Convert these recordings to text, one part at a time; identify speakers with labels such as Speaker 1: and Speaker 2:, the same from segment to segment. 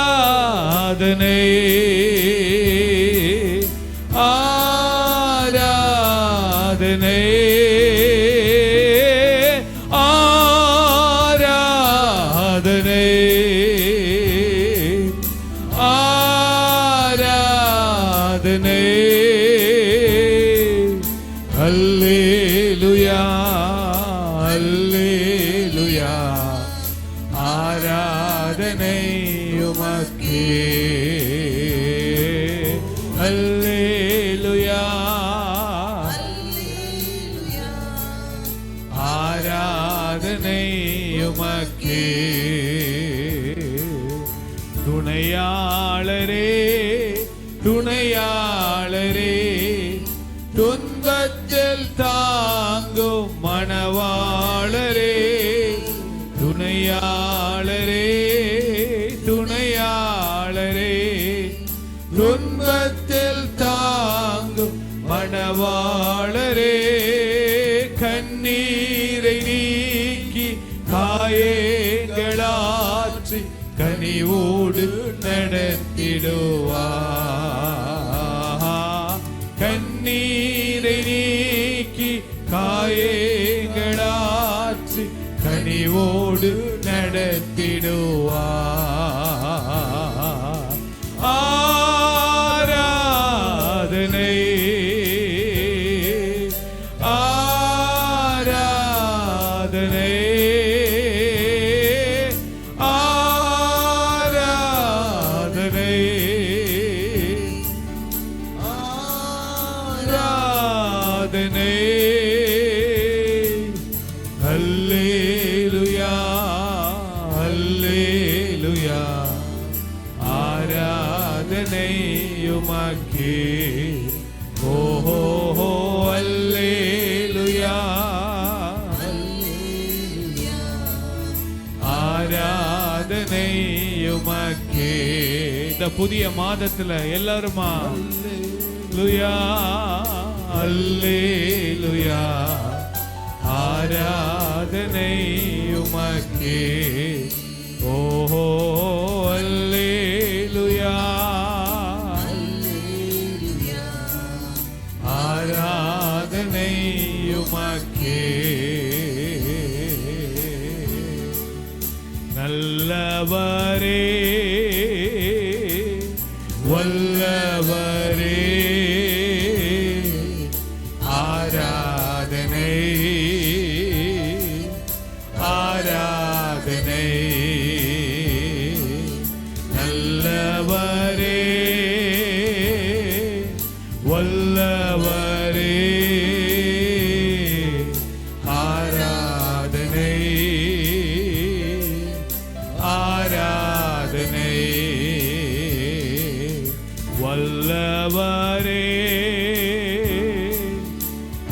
Speaker 1: ஆராதனை ஆராதனை ஆராதனை ஆராதனை அல்லேலூயா அல்லேலூயா ஆராதனை உமக்கே அல்லேலூயா ஆராதனை உமக்கே துணையாளரே துணையாளரே துன்பத்தில் தாங்கும் மணவாளரே துணையாளரே துணையாளரே துன்பத்தில் தாங்கும் மணவாளரே கண்ணீரை நீக்கி காயங்களாற்றி கனிவோடு நடத்திடுவார் கண்ணீரை நீக்கி காயங்களாற்றி கனிவோடு நடத்திடுவார் ஆராதனை ஆராதனை ஆராதனை ஆராதனை அல்லேலூயா அல்லேலூயா ஆராதனை உமக்கே ஓஹோ அல்லேலூயா ஆராதனை உமக்கே. இந்த புதிய மாதத்துல எல்லாருமா அல்லேலூயா அல்லேலூயா ஆராதனை உமக்கே ஓஹோ அல்லேலூயா ஆராதனை உமக்கே நல்லவரே வல்லவரே ஆராதனை ஆராதனை நல்லவரே வல்லவரே ஆராதனை ஆராதனை வல்லவரே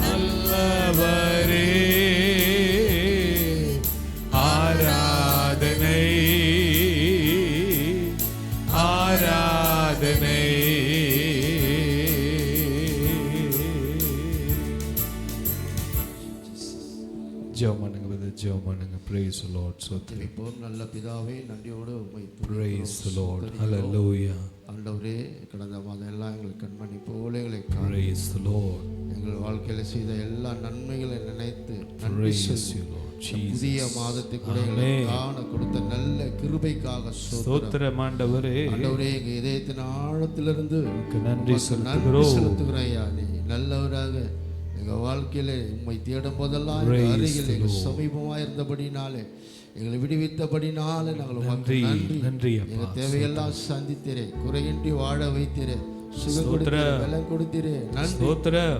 Speaker 1: நல்லவரே ஆராதனை ஆராதனை ஜெபம் பண்ணுங்க. Praise the Lord.
Speaker 2: இப்போ நல்ல பிதாவே நன்றியோடு உம்மை
Speaker 1: Praise the Lord. Hallelujah.
Speaker 2: ஆண்டவரே கடந்த மாதம் எல்லாம் எங்களுக்கு கண்மணி போல எங்களை
Speaker 1: Praise the Lord.
Speaker 2: எங்கள் வாழ்க்கையில செய்த எல்லா நன்மைகளை நினைத்து
Speaker 1: Praise you Lord Jesus.
Speaker 2: புதிய மாதத்துக்கு கூட எங்களுக்கு காண கொடுத்த நல்ல கிருபைக்காக
Speaker 1: ஸ்தோத்திரம் ஆண்டவரே.
Speaker 2: ஆண்டவரே எங்கள் இதயத்தின் ஆழத்திலிருந்து
Speaker 1: நன்றி
Speaker 2: செலுத்துகிறோம் ஐயா. நீ நல்லவராக எங்கள் வாழ்க்கையில உம்மை தேடும் போதெல்லாம் அருகில் எங்கள் சமீபமாக இருந்தபடினாலே எங்களை விடுவித்தபடினாலே நாங்கள் நன்றி. எங்கள் தேவையெல்லாம் சந்தித்தீரே, குறையின்றி வாழ வைத்தீரே, சுகம் கொடுத்தீரே, பலம் கொடுத்தீரே. நன்றி.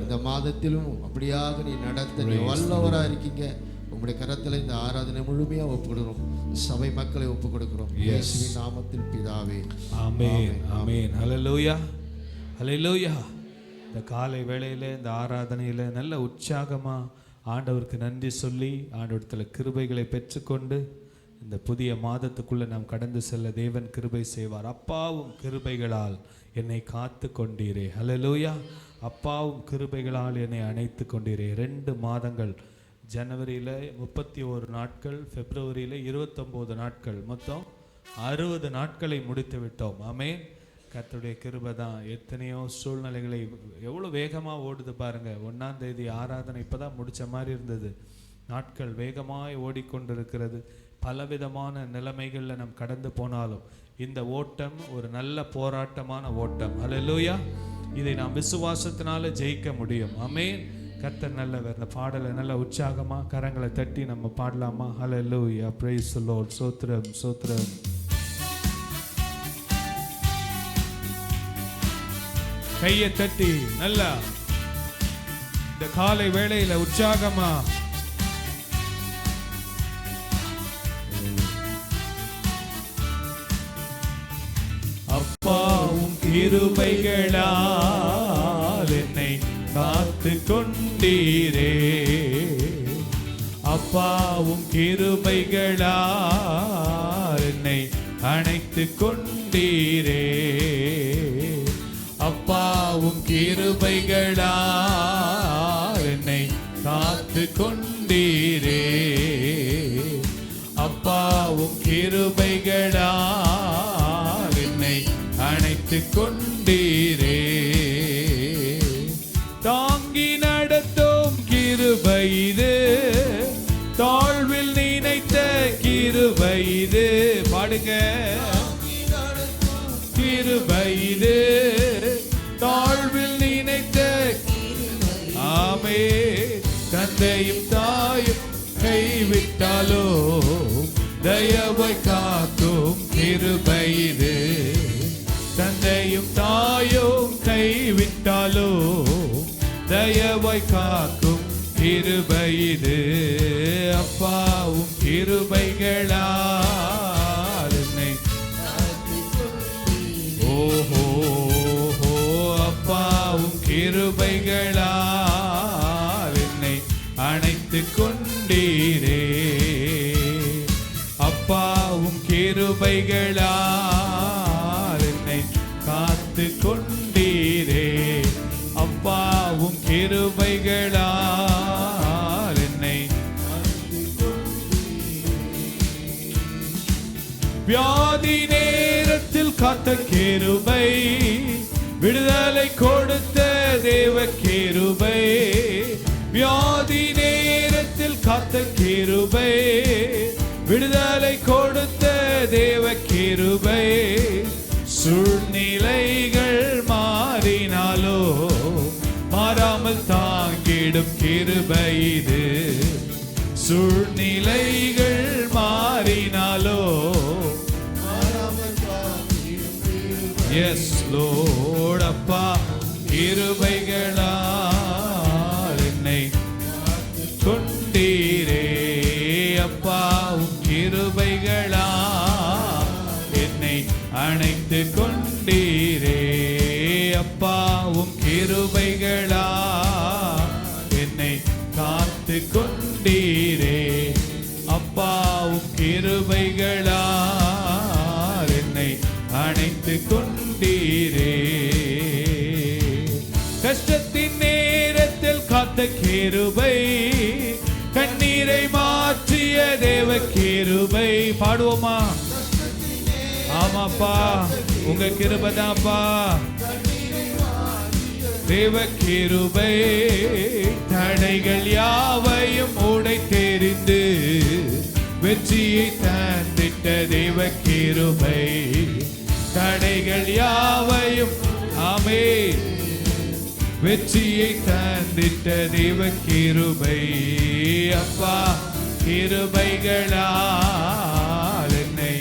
Speaker 2: இந்த மாதத்திலும் அப்படியாக நீ நடத்த நீ வல்லவராக இருக்கீங்க. உங்களுடைய கரத்தில் இந்த ஆராதனை முழுமையா ஒப்பு கொடுக்கிறோம். சபை மக்களை ஒப்பு கொடுக்கிறோம். இயேசுவின் நாமத்தில் பிதாவே.
Speaker 1: ஆமென் ஆமென். ஹல்லேலூயா ஹல்லேலூயா. இந்த காலை வேளையில் இந்த ஆராதனையில் நல்ல உற்சாகமாக ஆண்டவருக்கு நன்றி சொல்லி ஆண்டவரத்தில் கிருபைகளை பெற்றுக்கொண்டு இந்த புதிய மாதத்துக்குள்ளே நாம் கடந்து செல்ல தேவன் கிருபை செய்வார். அப்பாவும் கிருபைகளால் என்னை காத்து கொண்டீரே. ஹல்லேலூயா. அப்பாவும் கிருபைகளால் என்னை அணைத்து கொண்டீரே. 2 மாதங்கள், ஜனவரியில் 31 நாட்கள், பிப்ரவரியில் 29 நாட்கள், மொத்தம் 60 நாட்களை முடித்து விட்டோம். ஆமென். கர்த்தருடைய கிருபை தான். எத்தனையோ சூழ்நிலைகளை எவ்வளோ வேகமாக ஓடுது பாருங்க. 1ஆம் தேதி ஆராதனை இப்போதான் முடிச்ச மாதிரி இருந்தது. நாட்கள் வேகமாய் ஓடிக்கொண்டிருக்கிறது. பலவிதமான நிலைமைகளில் நாம் கடந்து போனாலும் இந்த ஓட்டம் ஒரு நல்ல போராட்டமான ஓட்டம். அல்லேலூயா. இதை நாம் விசுவாசத்தினால ஜெயிக்க முடியும். ஆமென். கர்த்தர் நல்லவர். இந்த பாடலை நல்ல உற்சாகமாக கரங்களை தட்டி நம்ம பாடலாமா? அல்லேலூயா. Praise the lord. ஸ்தோத்திரம் ஸ்தோத்திரம். கையை தட்டி நல்லா இந்த காலை வேளையில உற்சாகமா அப்பாவும் கிருபைகளால் என்னை காத்து கொண்டீரே, அப்பாவும் கிருபைகளால் என்னை அணைத்து கொண்டீரே, அப்பாவும் கிருபைகளால் என்னை காத்து கொண்டீரே, அப்பாவும் கிருபைகளால் என்னை அணைத்து கொண்டீரே, தாங்கி நடத்தும் கிருபை இது, தாழ்வில் நினைத்த கிருபை இது. பாடுங்க. கிருபை இது, தாழ்வில் நினைத்த. ஆமே. தந்தையும் தாயும் கைவிட்டாலோ தயவை காக்கும் கிருபை இது, தந்தையும் தாயும் கைவிட்டாலோ தயவை காக்கும் கிருபை இது, அப்பாவும் கிருபைகளால் என்னை. ஓஹோ, அப்பாவும் கிருபைகளால் என்னை அணைத்து கொண்டீரே, அப்பாவும் கிருபைகளால் என்னை காத்து கொண்டீரே, அப்பாவும் கிருபைகளால் என்னை. வியாதி நேரத்தில் காத்த கிருபை, விடுதலை கொடுத்த தேவ கிருபை, வியாதி நேரத்தில் காத்த கிருபை, விடுதலை கொடுத்த தேவ கிருபை, சூழ்நிலைகள் மாறினாலோ மாறாமல் தாங்கிடும் கிருபை இது, சூழ்நிலைகள் மாறினாலோ மாறாமல் தாங்கிடும் கிருபை. Yes Lord. அப்பா கிருபைகளால் என்னை கொண்டீரே, அப்பாவும் கிருபைகளால் என்னை அணைத்து கொண்டீரே, அப்பாவும் கிருபைகளால் என்னை காத்து கொண்டீரே, அப்பாவும் கிருபைகளால் என்னை அணைத்து கொண்டீரே, கஷ்டத்தின் நேரத்தில் காத்த கிருபை, கண்ணீரை மாற்றிய தேவ கிருபை. பாடுவோமா? ஆமாப்பா, உங்க கிருபைதான்ப்பா. தேவ கிருபை தடைகள் யாவையும் உடை தெரிந்து வெற்றியை தந்திட்ட தேவ கிருபை, தடைகள் யாவையும். ஆமே. வெற்றியை தந்திட்ட தேவ கிருபை, அப்பா கிருபைகளால் என்னை.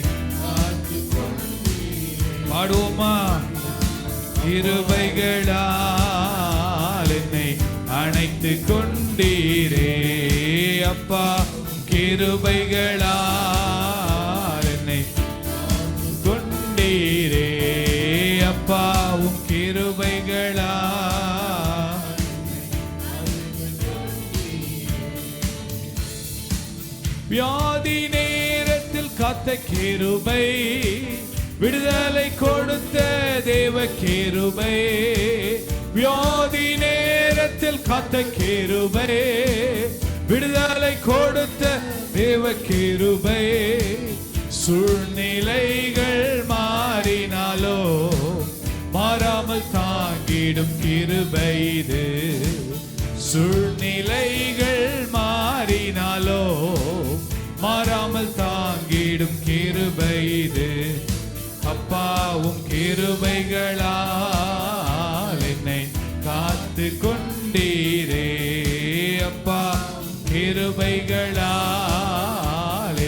Speaker 1: பாடுவோமா? கிருபைகளால் என்னை அணைத்து கொண்டீரே, அப்பா கிருபைகளால் என்னை கொண்டீரே, அப்பாவும் கிருபைகளால். வியாதி நேரத்தில் காத்த கிருபை, விடுதலை கொடுத்த தேவ கிருபை, வியாதி நேரத்தில் காத்த கிருபை, விடுதலை கொடுத்த தேவ கிருபை, சூழ்நிலைகள் மாறினாலோ மாறாமல் தாங்கிடும் கிருபை இது. சூழ்நிலைகள் மாறினாலோ மாறாமல் தாங்கிடும் கிருபை இது. அப்பாவும் கிருபைகளால் என்னை காத்து கொண்டீரே. அப்பா கிருபைகளால்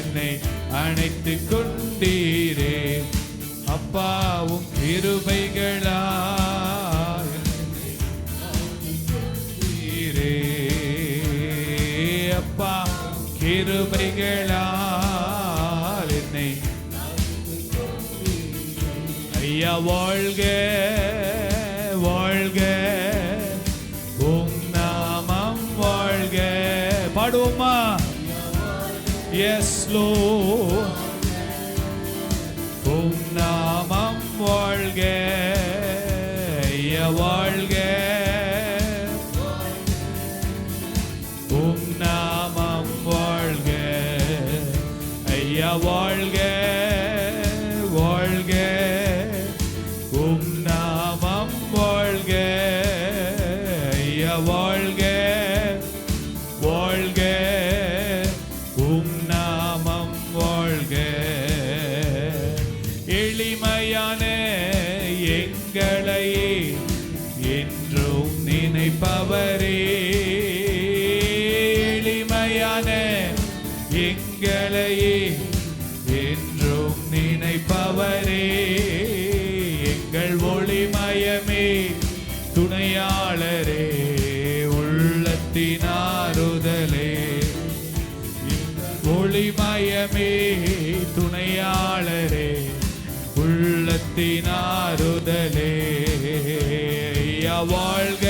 Speaker 1: என்னை அணைத்து கொண்டீரே. அப்பாவும் கிருபைகளால் என்னை கொண்டீரே. அப்பா கிருபைகளால் என்னை ஐயா வாழ்க வாழ்க உம் நாமம் வாழ்க. பாடுவோமா? S lord. உம் நாமம் வாழ்க ஐயா வாழ்க. உம் நாமம் வாழ்க ஐயா வாழ்க வாழ்க. உம் நாமம் வாழ்க ஐயா வாழ்க வாழ்க. உம் நாமம் வாழ்க. எளிமையான எங்களை என்றும் நினைப்பவரே. எளிமையான எங்களை என்றும் நினைப்பவரே. எங்கள் ஒளிமயமே துணையாளரே. உள்ளத்தின் ஆறுதலே. ஒளிமயமே துணையாளரே. உள்ளத்தின் ஆறுதலே. ஐயா வாழ்க.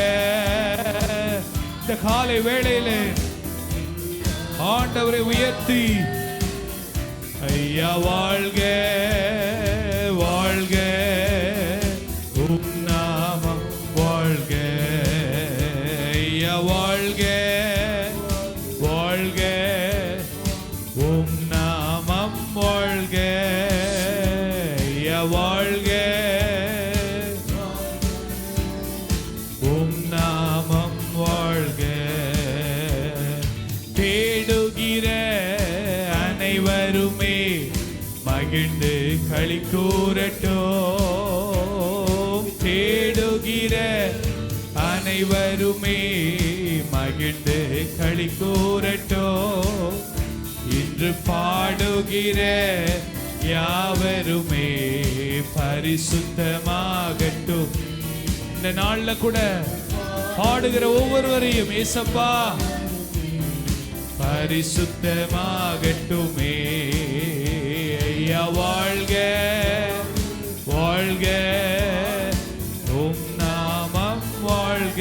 Speaker 1: இந்த காலை வேளையிலே ஆண்டவரை உயர்த்தி ஐயா வாழ்க வாழ்க. உம் நாமம் வாழ்க ஐயா வாழ்க வாழ்க. உம் நாமம் வாழ்க ஐயா வாழ்க. உம் நாமம் வாழ்க. தேடுகிற அனைவருமே மகிழ்ந்து களி கூறட்டும். தேடுகிற அனைவருமே மகிழ்ந்து களி கூறட்டும். இன்று பாடுகிற யாவருமே பரிசுத்தமாகட்டும். இந்த நாள்ல கூட பாடுகிற ஒவ்வொருவரையும் ஏசப்பா பரிசுத்தமாகட்டுமே. ஐயா வாழ்க வாழ்க. உம் நாமம் வாழ்க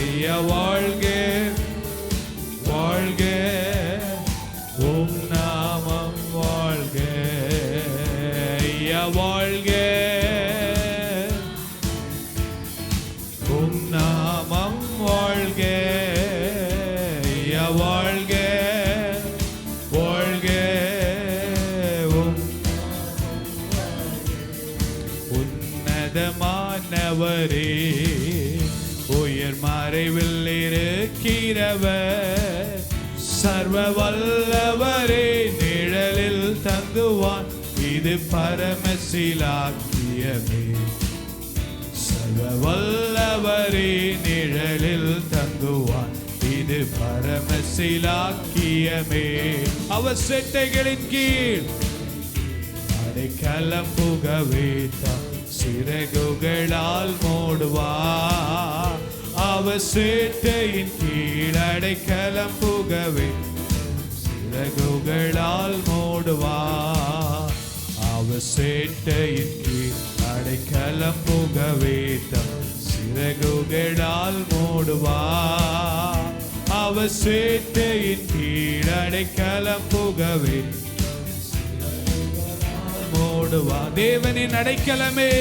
Speaker 1: ஐயா வாழ்க வாழ்க. உம் நாமம் வாழ்க ஐயா வாழ்க. உம் நாமம் வாழ்க ஐயா வாழ்க வாழ்க. உன்னதமானவரே உயர் மறைவில் இருக்கிறவர். சர்வ வல்லவரே நிழலில் தங்குவான். இது பரமசிலாக்கியமே. சர்வ வல்லவரே நிழலில் தங்குவான். இது பரமசிலாக்கியமே. அவர் செட்டைகளின் கீழ் அடைக்கலம் புகவே தம் சிறகுகளால் மூடுவார். அவர் சேட்டையின் கீழ் அடைக்கலம் புகவே சிறகுகளால் மூடுவார். அவர் சேட்டையின் கீழ் அடைக்கலம் புகவே தம் சிறகுகளால் மூடுவார். அவர் சேட்டையின் கீழ் அடைக்கலம் புகவே மூடுவார். தேவனின் அடைக்கலமே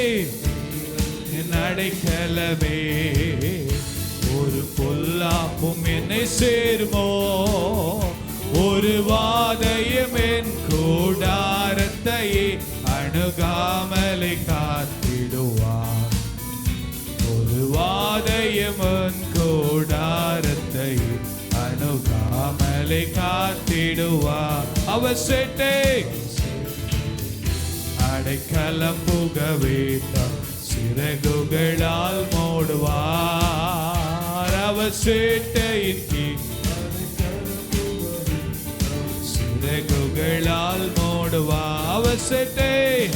Speaker 1: என் அடைக்கலமே. ஒரு பொல்லாப்பும் என்னை சேருமோ. ஒரு வாதையும் என் கூடாரத்தையே அணுகாமலை காத்திடுவார். ஒரு வாதையும் என் கூடாரத்தையே அணுகாமலை காத்திடுவார். அவர் சேட்டை அடைக்கலம் புகவே சிறகுகளால் மூடுவார். அவர் சேட்டையின் கீழ் சிறகுகளால் மூடுவார். அவர் சேட்டையின்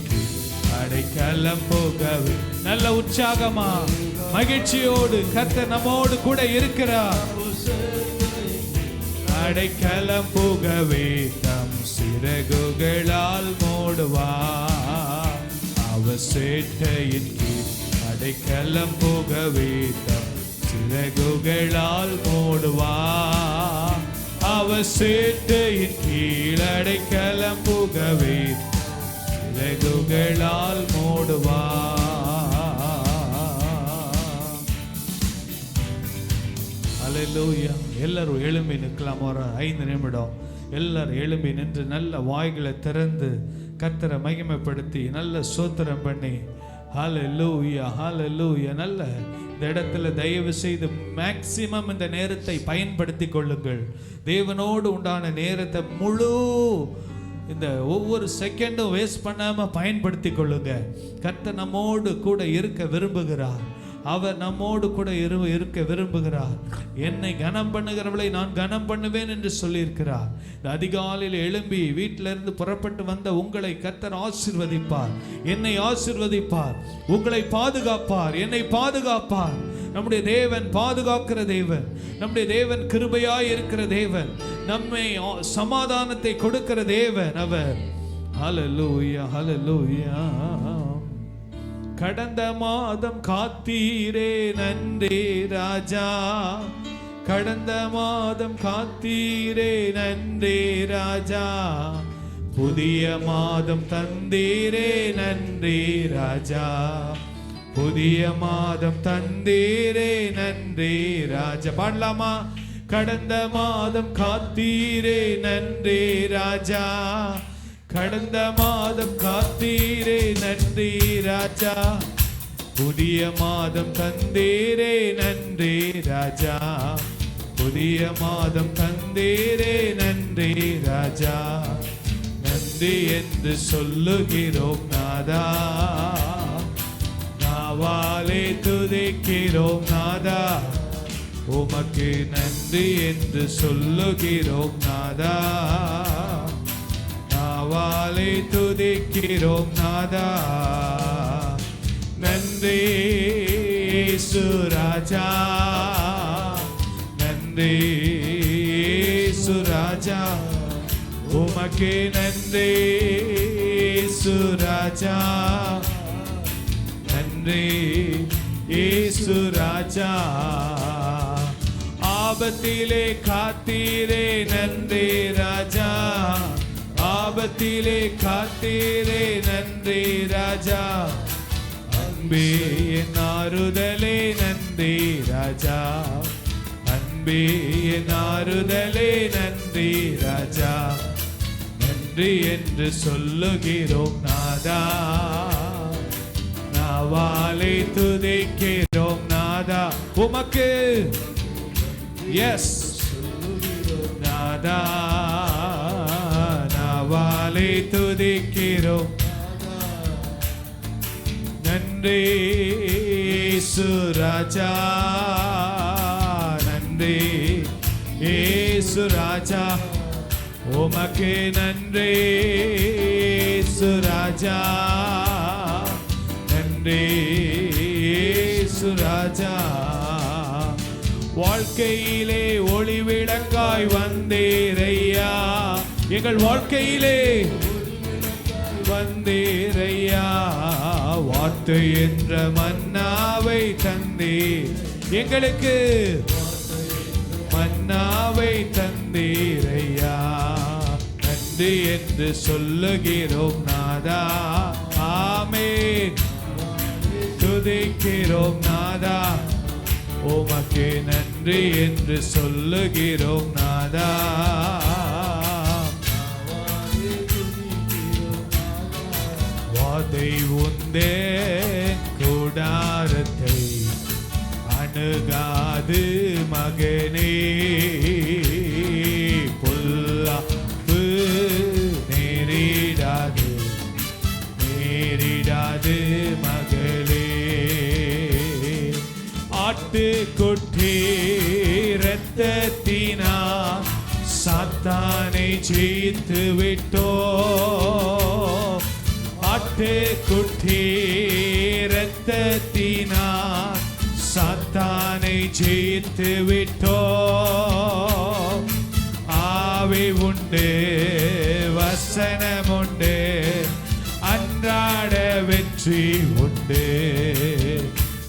Speaker 1: கீழ் அடைக்கலம் புகவே. நல்ல உற்சாகமா மகிழ்ச்சியோடு கர்த்தர் நம்மோடு கூட இருக்கிறார். அடைக்கலம் புகவே தம் சிறகுகளால் மூடுவார். அவர் சேட்டையின் கீழ் அடைக்கலம் புகவே தம் சிறகுகளால் மூடுவார். அவர் சேட்டையின் கீழ் அடைக்கலம் புகவே சிறகுகளால் மூடுவார். அல்லேலூயா. எல்லாரும் எழும்பி நிற்கலாம். ஒரு 5 நிமிடம் எல்லாரும் எழும்பி நின்று நல்ல வாய்களை திறந்து கர்த்தரை மகிமைப்படுத்தி நல்ல ஸ்தோத்திரம் பண்ணி ஹல்லேலூயா ஹல்லேலூயா. நல்ல இந்த இடத்துல தயவு செய்து மேக்சிமம் இந்த நேரத்தை பயன்படுத்தி கொள்ளுங்கள். தேவனோடு உண்டான நேரத்தை முழு இந்த ஒவ்வொரு செகண்டும் வேஸ்ட் பண்ணாம பயன்படுத்தி கொள்ளுங்க. கர்த்தர் நம்மோடு கூட இருக்க விரும்புகிறார். அவர் நம்மோடு கூட இருக்க விரும்புகிறார். என்னை கனம் பண்ணுகிறவளை நான் கனம் பண்ணுவேன் என்று சொல்லியிருக்கிறார். இந்த அதிகாலையில் எழும்பி வீட்டிலிருந்து புறப்பட்டு வந்த உங்களை கர்த்தர் ஆசீர்வதிப்பார். என்னை ஆசீர்வதிப்பார். உங்களை பாதுகாப்பார். என்னை பாதுகாப்பார். நம்முடைய தேவன் பாதுகாக்கிற தேவன். நம்முடைய தேவன் கிருபையாய் இருக்கிற தேவன். நம்மை சமாதானத்தை கொடுக்கிற தேவன் அவர். ஹல்லேலூயா ஹல்லேலூயா. கடந்த மாதம் காத்தீரே நன்றி ராஜா. கடந்த மாதம் காத்தீரே நன்றி ராஜா. புதிய மாதம் தந்தீரே நன்றி ராஜா. புதிய மாதம் தந்தீரே நன்றி ராஜா. பாடலாமா? கடந்த மாதம் காத்தீரே நன்றி ராஜா. கடந்த மாதம் காத்தீரே நன்றி ராஜா. புதிய மாதம் தந்தீரே நன்றி ராஜா. புதிய மாதம் தந்தீரே நன்றி ராஜா. நன்றி என்று சொல்லுகிறோம் நாதா. நாவாலே துதிக்கிறோம் நாதா. உமக்கு நன்றி என்று சொல்லுகிறோம் நாதா. நாவாலே துதிக்கிறோம் நாதா. நன்றி இயேசு ராஜா. நன்றி இயேசு ராஜா. உமக்கு நன்றி இயேசு ராஜா. நன்றி இயேசு ராஜா. ஆபத்திலே காத்தீரே நன்றி ராஜா. ஆபத்திலே காத்தீரே நன்றி ராஜா. அன்பே என் ஆறுதலே நன்றி ராஜா. அன்பே என் ஆறுதலே நன்றி ராஜா. நன்றி என்று சொல்லுகிறோம் நாதா. நாவாலே துதிக்கிறோம் நாதா. உமக்கு எஸ் நாதா. நாவாலே துதிக்கிறோம். நன்றி இயேசு ராஜா. நன்றி இயேசு ராஜா. உமக்கு நன்றி இயேசு ராஜா. நன்றி இயேசு ராஜா. வாழ்க்கையிலே ஒளிவிளக்காய் வந்தீரையா. எங்கள் வாழ்க்கையிலே வந்தீரையா. வார்த்தை என்ற மன்னாவை தந்தீர். எங்களுக்கு மன்னாவை தந்தீரையா. நன்றி என்று சொல்லுகிறோம் நாதா. ஆமென். துதிக்கிறோம் நாதா. உமக்கு நன்றி என்று சொல்லுகிறோம் நாதா. நாதா வாதை உந்தே கூடாரத்தை அணுகாது மகனே பொல்லாப்பு நேரிடாது நேரிடாது மகளே ஆட்டுக்குட்டி இரத்தத்தினால் சாத்தானை ஜெயித்து விட்டோ ஆட்டுக்குட்டி இரத்தத்தினால் சாத்தானை ஜெயித்து விட்டோ ஆவி உண்டு வசனம் உண்டு அன்றாட வெற்றி உண்டு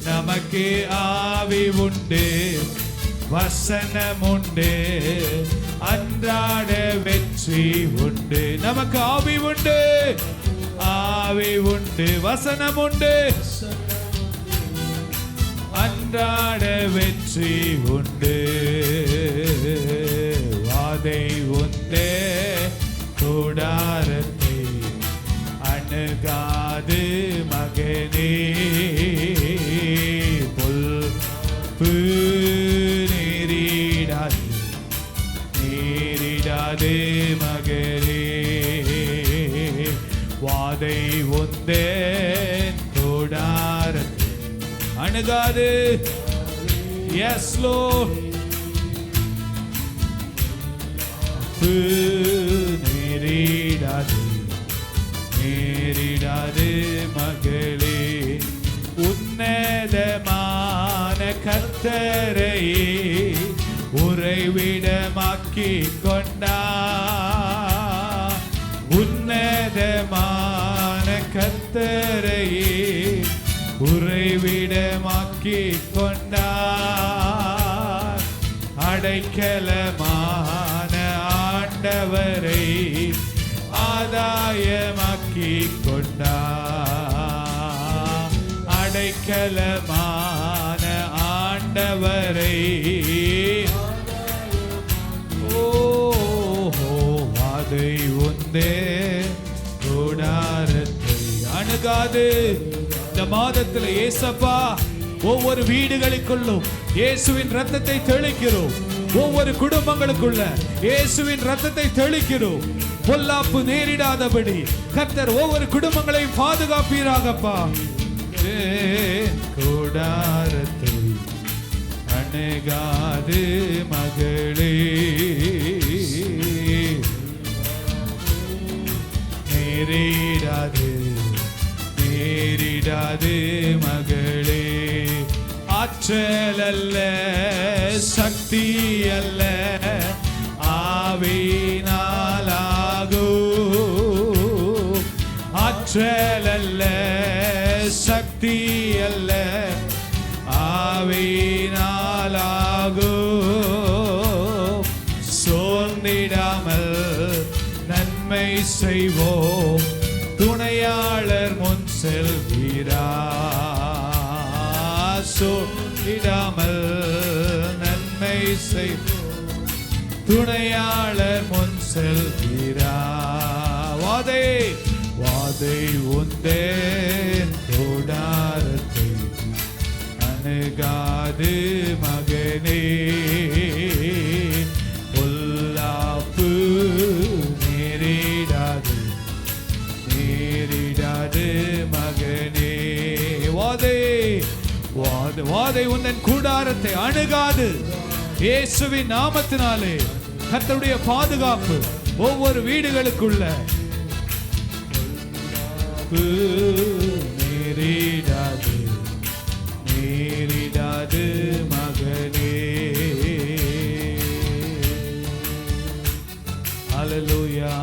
Speaker 1: நமக்கு ஆவி உண்டு வசனம் உண்டு அன்றாட வெற்றி உண்டு நமக்கு ஆவி உண்டு ஆவி உண்டு வசனம் உண்டு அன்றாட வெற்றி உண்டு வாதை உண்டே கூடாரத்தை அணுகாது மகனே பொல்லாப்பு நேரிடாது நேரிடாது மகனே வாதை உண்டே கூடாரத்தை அணுகாது. எஸ் லோர்ட் நேரிடாது நேரிடாது மகளே உன்னதமான கர்த்தரையே உறைவிடமாக்கி கொண்டா உன்னதமான கர்த்தரையே உறைவிடமாக்கி கொண்டார் அடைக்கலமான ஆண்டவரை ஆதாயமாக்கி கொண்டார் அடைக்கலமான ஆண்டவரை வாதை உந்தே கூடாரத்தை அணுகாது. இந்த மாதத்தில் ஏசப்பா ஒவ்வொரு வீடுகளுக்குள்ளும் இயேசுவின் ரத்தத்தை தெளிக்கிறோம். ஒவ்வொரு குடும்பங்களுக்குள்ள இயேசுவின் ரத்தத்தை தெளிக்கிறோம். பொல்லாப்பு நேரிடாதபடி கர்த்தர் ஒவ்வொரு குடும்பங்களையும் பாதுகாப்பீராகப்பா. கூடாரத்தை அணுகாது மகளே நேரிடாது நேரிடாது மகளே ஆற்றல் அல்ல சக்தி அல்ல ஆவியினாலாகோ ஆற்றல் அல்ல சக்தி அல்ல ஆவியினாலாகோ சோர்ந்திடாமல் நன்மை செய்வோம் துணையாளர் முன் செல்கிறார் சோர்ந்திடாமல் நன்மை செய்வோம் துணையாளர் முன் செல்கிறார் வாதை வாதை உந்தே கூடாரத்தை அணுகாது மகனே பொல்லாப்பு நேரிடாது நேரிடாது மகனே வாதை வாதை வாதை உந்தன் கூடாரத்தை அணுகாது. இயேசுவின் நாமத்தினாலே கர்த்தருடைய பாதுகாப்பு ஒவ்வொரு வீடுகளுக்குள்ள நேரிடாது நேரிடாது மகனே. ஹல்லேலூயா.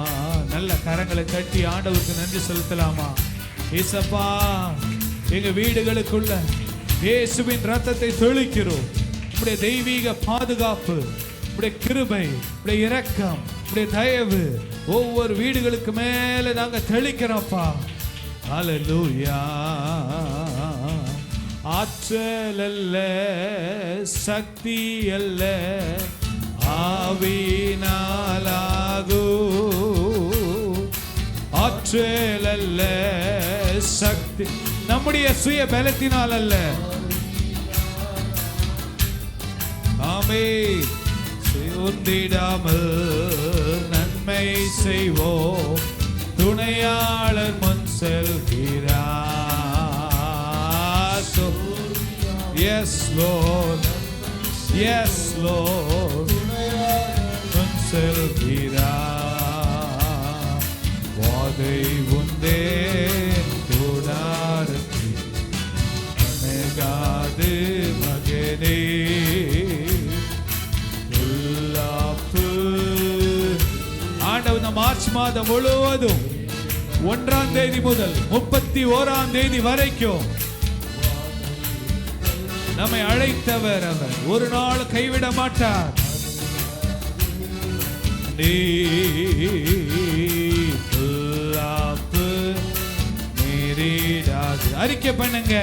Speaker 1: நல்ல கரங்களை தட்டி ஆண்டவருக்கு நன்றி செலுத்தலாமா? ஏசப்பா எங்க வீடுகளுக்குள்ள இயேசுவின் ரத்தத்தை தெளிக்கிறோம். உம்முடைய தெய்வீக பாதுகாப்பு, உம்முடைய கிருபை, உம்முடைய இரக்கம், உம்முடைய தயவு ஒவ்வொரு வீடுகளுக்கு மேல நாங்க தெளிக்கிறோம்ப்பா. ஹல்லேலூயா. ஆற்றல் அல்ல சக்தி அல்ல ஆவினாலாகு ஆற்றல் அல்ல சக்தி, நம்முடைய சுய பலத்தினால் அல்ல. ஆமென். சோர்ந்திடாமல் நன்மை செய்வோம், துணையாளர் முன் செல்கிறார். Yes Lord, yes Lord, முன் செல்கிறார். வாதை உந்தே துடாரத்தி அனகாது மகனே. ஆண்டவர் இந்த மார்ச் மாதம் முழுவதும் 1ஆம் தேதி முதல் 31ஆம் தேதி வரைக்கும் நம்மை அழைத்தவர், அவர் ஒரு நாள் கைவிட மாட்டார். அறிக்கை பண்ணுங்க,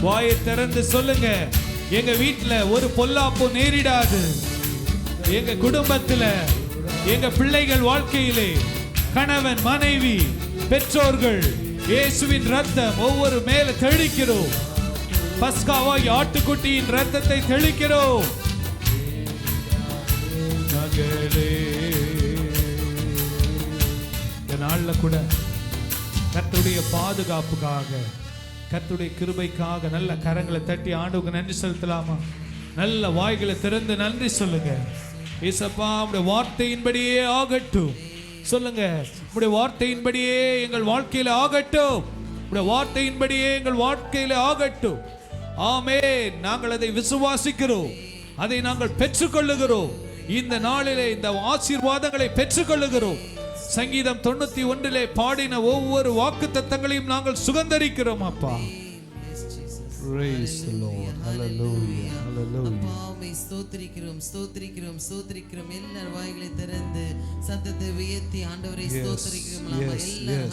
Speaker 1: வாயை திறந்து சொல்லுங்க, எங்க வீட்டுல ஒரு பொல்லாப்பு நேரிடாது, எங்க குடும்பத்துல, எங்க பிள்ளைகள் வாழ்க்கையிலே, கணவன் மனைவி பெற்றோர்கள், இயேசுவின் ரத்தம் ஒவ்வொரு மேல தெளிக்கிறோம். பஸ்காவாய் ஆட்டுக்குட்டியின் ரத்தத்தை தெளிக்கிறோம். இந்த நாள்ல கூட கர்த்தருடைய பாதுகாப்புக்காக, கர்த்தருடைய கிருபைக்காக நல்ல கரங்களை தட்டி ஆண்டவருக்கு நன்றி செலுத்தலாமா? நல்ல வாய்களை திறந்து நன்றி சொல்லுங்க. ஏசப்பா, உம்முடைய வார்த்தையின்படியே ஆகட்டும் சொல்லுங்க. உம்முடைய வார்த்தையின்படியே எங்கள் வாழ்க்கையில ஆகட்டும், உம்முடைய வார்த்தையின்படியே எங்கள் வாழ்க்கையில ஆகட்டும். ஆமென். நாங்கள் அதை விசுவாசிக்கிறோம், அதை நாங்கள் பெற்றுக்கொள்ளுகிறோம். இந்த நாளிலே இந்த ஆசீர்வாதங்களை பெற்றுக்கொள்ளுகிறோம். சங்கீதம் 91 பாடின ஒவ்வொரு வாக்குத்தத்தங்களையும் நாங்கள் சுகந்தரிக்கிறோம் அப்பா. Praise the Lord. Hallelujah. Hallelujah.
Speaker 3: அப்பாவை ஸ்தோத்திரிக்கிறோம், ஸ்தோத்திரிக்கிறோம், ஸ்தோத்திரிக்கிறோம். எல்லார் வாய்களை திறந்து சத்தத்தை உயர்த்தி ஆண்டவரை ஸ்தோத்திரிக்கிறோம்.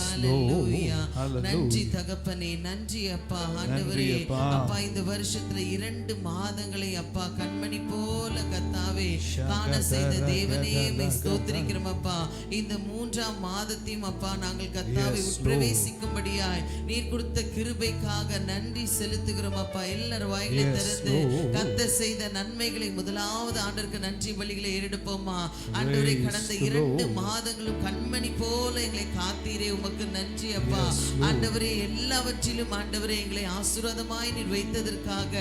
Speaker 3: ஹalleluya. நன்றி தகப்பனே, நன்றி அப்பா. ஆண்டவரே அப்பா, இந்த வருஷத்துல 2 மாதங்களை அப்பா கண்மணி போல கர்த்தாவே காண செய்த தேவனே மை ஸ்தோத்திரிக்கிறோம் அப்பா. இந்த 3ஆம் மாதத்தையும் அப்பா நாங்கள் கர்த்தாவை உட்பிரவேசிக்கும்படியாய் நீர் கொடுத்த கிருபைக்காக நன்றி செலுத்துகிறோம் அப்பா. எல்லார் வாய்களை திறந்து கர்த்தர் செய்த நன்மைகளை முதலாவது ஆண்டவருக்கு நன்றி பலிகளை ஏறெடுப்போமா. ஆண்டவரே, கடந்த 2 மாதங்களும் கண்மணி போல எங்களை காத்தீரே, உமக்கு நன்றி அப்பா. ஆண்டவரே, எல்லாவற்றிலும் ஆண்டவரே எங்களை ஆசீர்வாதமாய் நீர் வைத்ததற்காக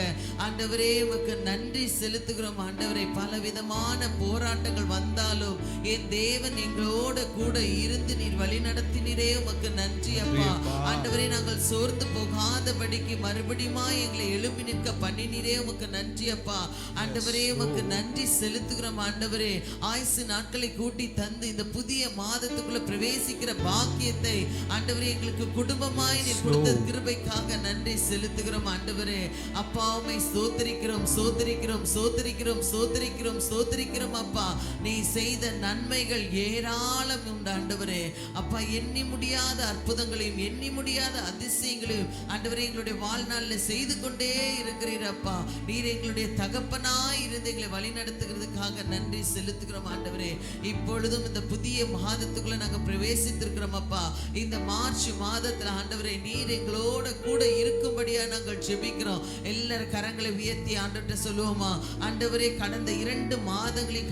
Speaker 3: ஆண்டவரே உமக்கு நன்றி செலுத்துகிறோம். ஆண்டவரே, பலவிதமான போராட்டங்கள் வந்தாலும் என் தேவன் எங்களோட கூட இருந்து நீர் வழி நடத்தினீரே, உமக்கு நன்றி அப்பா. ஆண்டவரே, நாங்கள் சோர்ந்து போகாதபடிக்கு மறுபடியும் எங்களை எழுப்பி நிற்க பண்ணினீரே, உமக்கு நன்றி அப்பா. ஆண்டவரே, உமக்கு நன்றி செலுத்துகிறோம். ஆண்டவரே, ஆயுசு நாட்களை கூட்டி தந்து இந்த புதிய மாதத்துக்குள்ள பிரவேசிக்கிற பாக்கியத்தை ஆண்டவரே எங்களுக்கு குடும்பமாய் நீர் கொடுத்த கிருபைக்காக நன்றி செலுத்துகிறோம். ஆண்டவரே அப்பா, உம்மை ஸ்தோத்திரிக்கிறோம், ஸ்தோத்திரிக்கிறோம், ஸ்தோத்திரிக்கிறோம், ஸ்தோத்திரிக்கிறோம், ஸ்தோத்திரிக்கிறோம் அப்பா. நீ செய்த நன்மைகள் ஏராளம் உண்டு ஆண்டவரே அப்பா. எண்ணி முடியாத அற்புதங்களையும் எண்ணி முடியாத அதிசயங்களையும் ஆண்டவரே எங்களுடைய வாழ்நாளில் செய்து கொண்டே இருக்கிறீர் அப்பா. நீர் எங்களுடைய தகப்பனாய் இருந்து எங்களை வழி நடத்துகிறதுக்காக நன்றி செலுத்துகிறோம் ஆண்டவரே. இப்பொழுதும் இந்த புதிய மாதத்துக்குள்ள நாங்கள் பிரவேசித்திருக்கிறோம் அப்பா. இந்த மார்ச் மாதத்துல ஆண்டவரே நீர் எங்களோட கூட இருக்கும்படியா நாங்கள் ஜெபிக்கிறோம். எல்லாரும் கரங்களை உயர்த்தி ஆண்டவர்கிட்ட சொல்லுவோமா. ஆண்டவரே, கடந்த 2 மாதங்களில்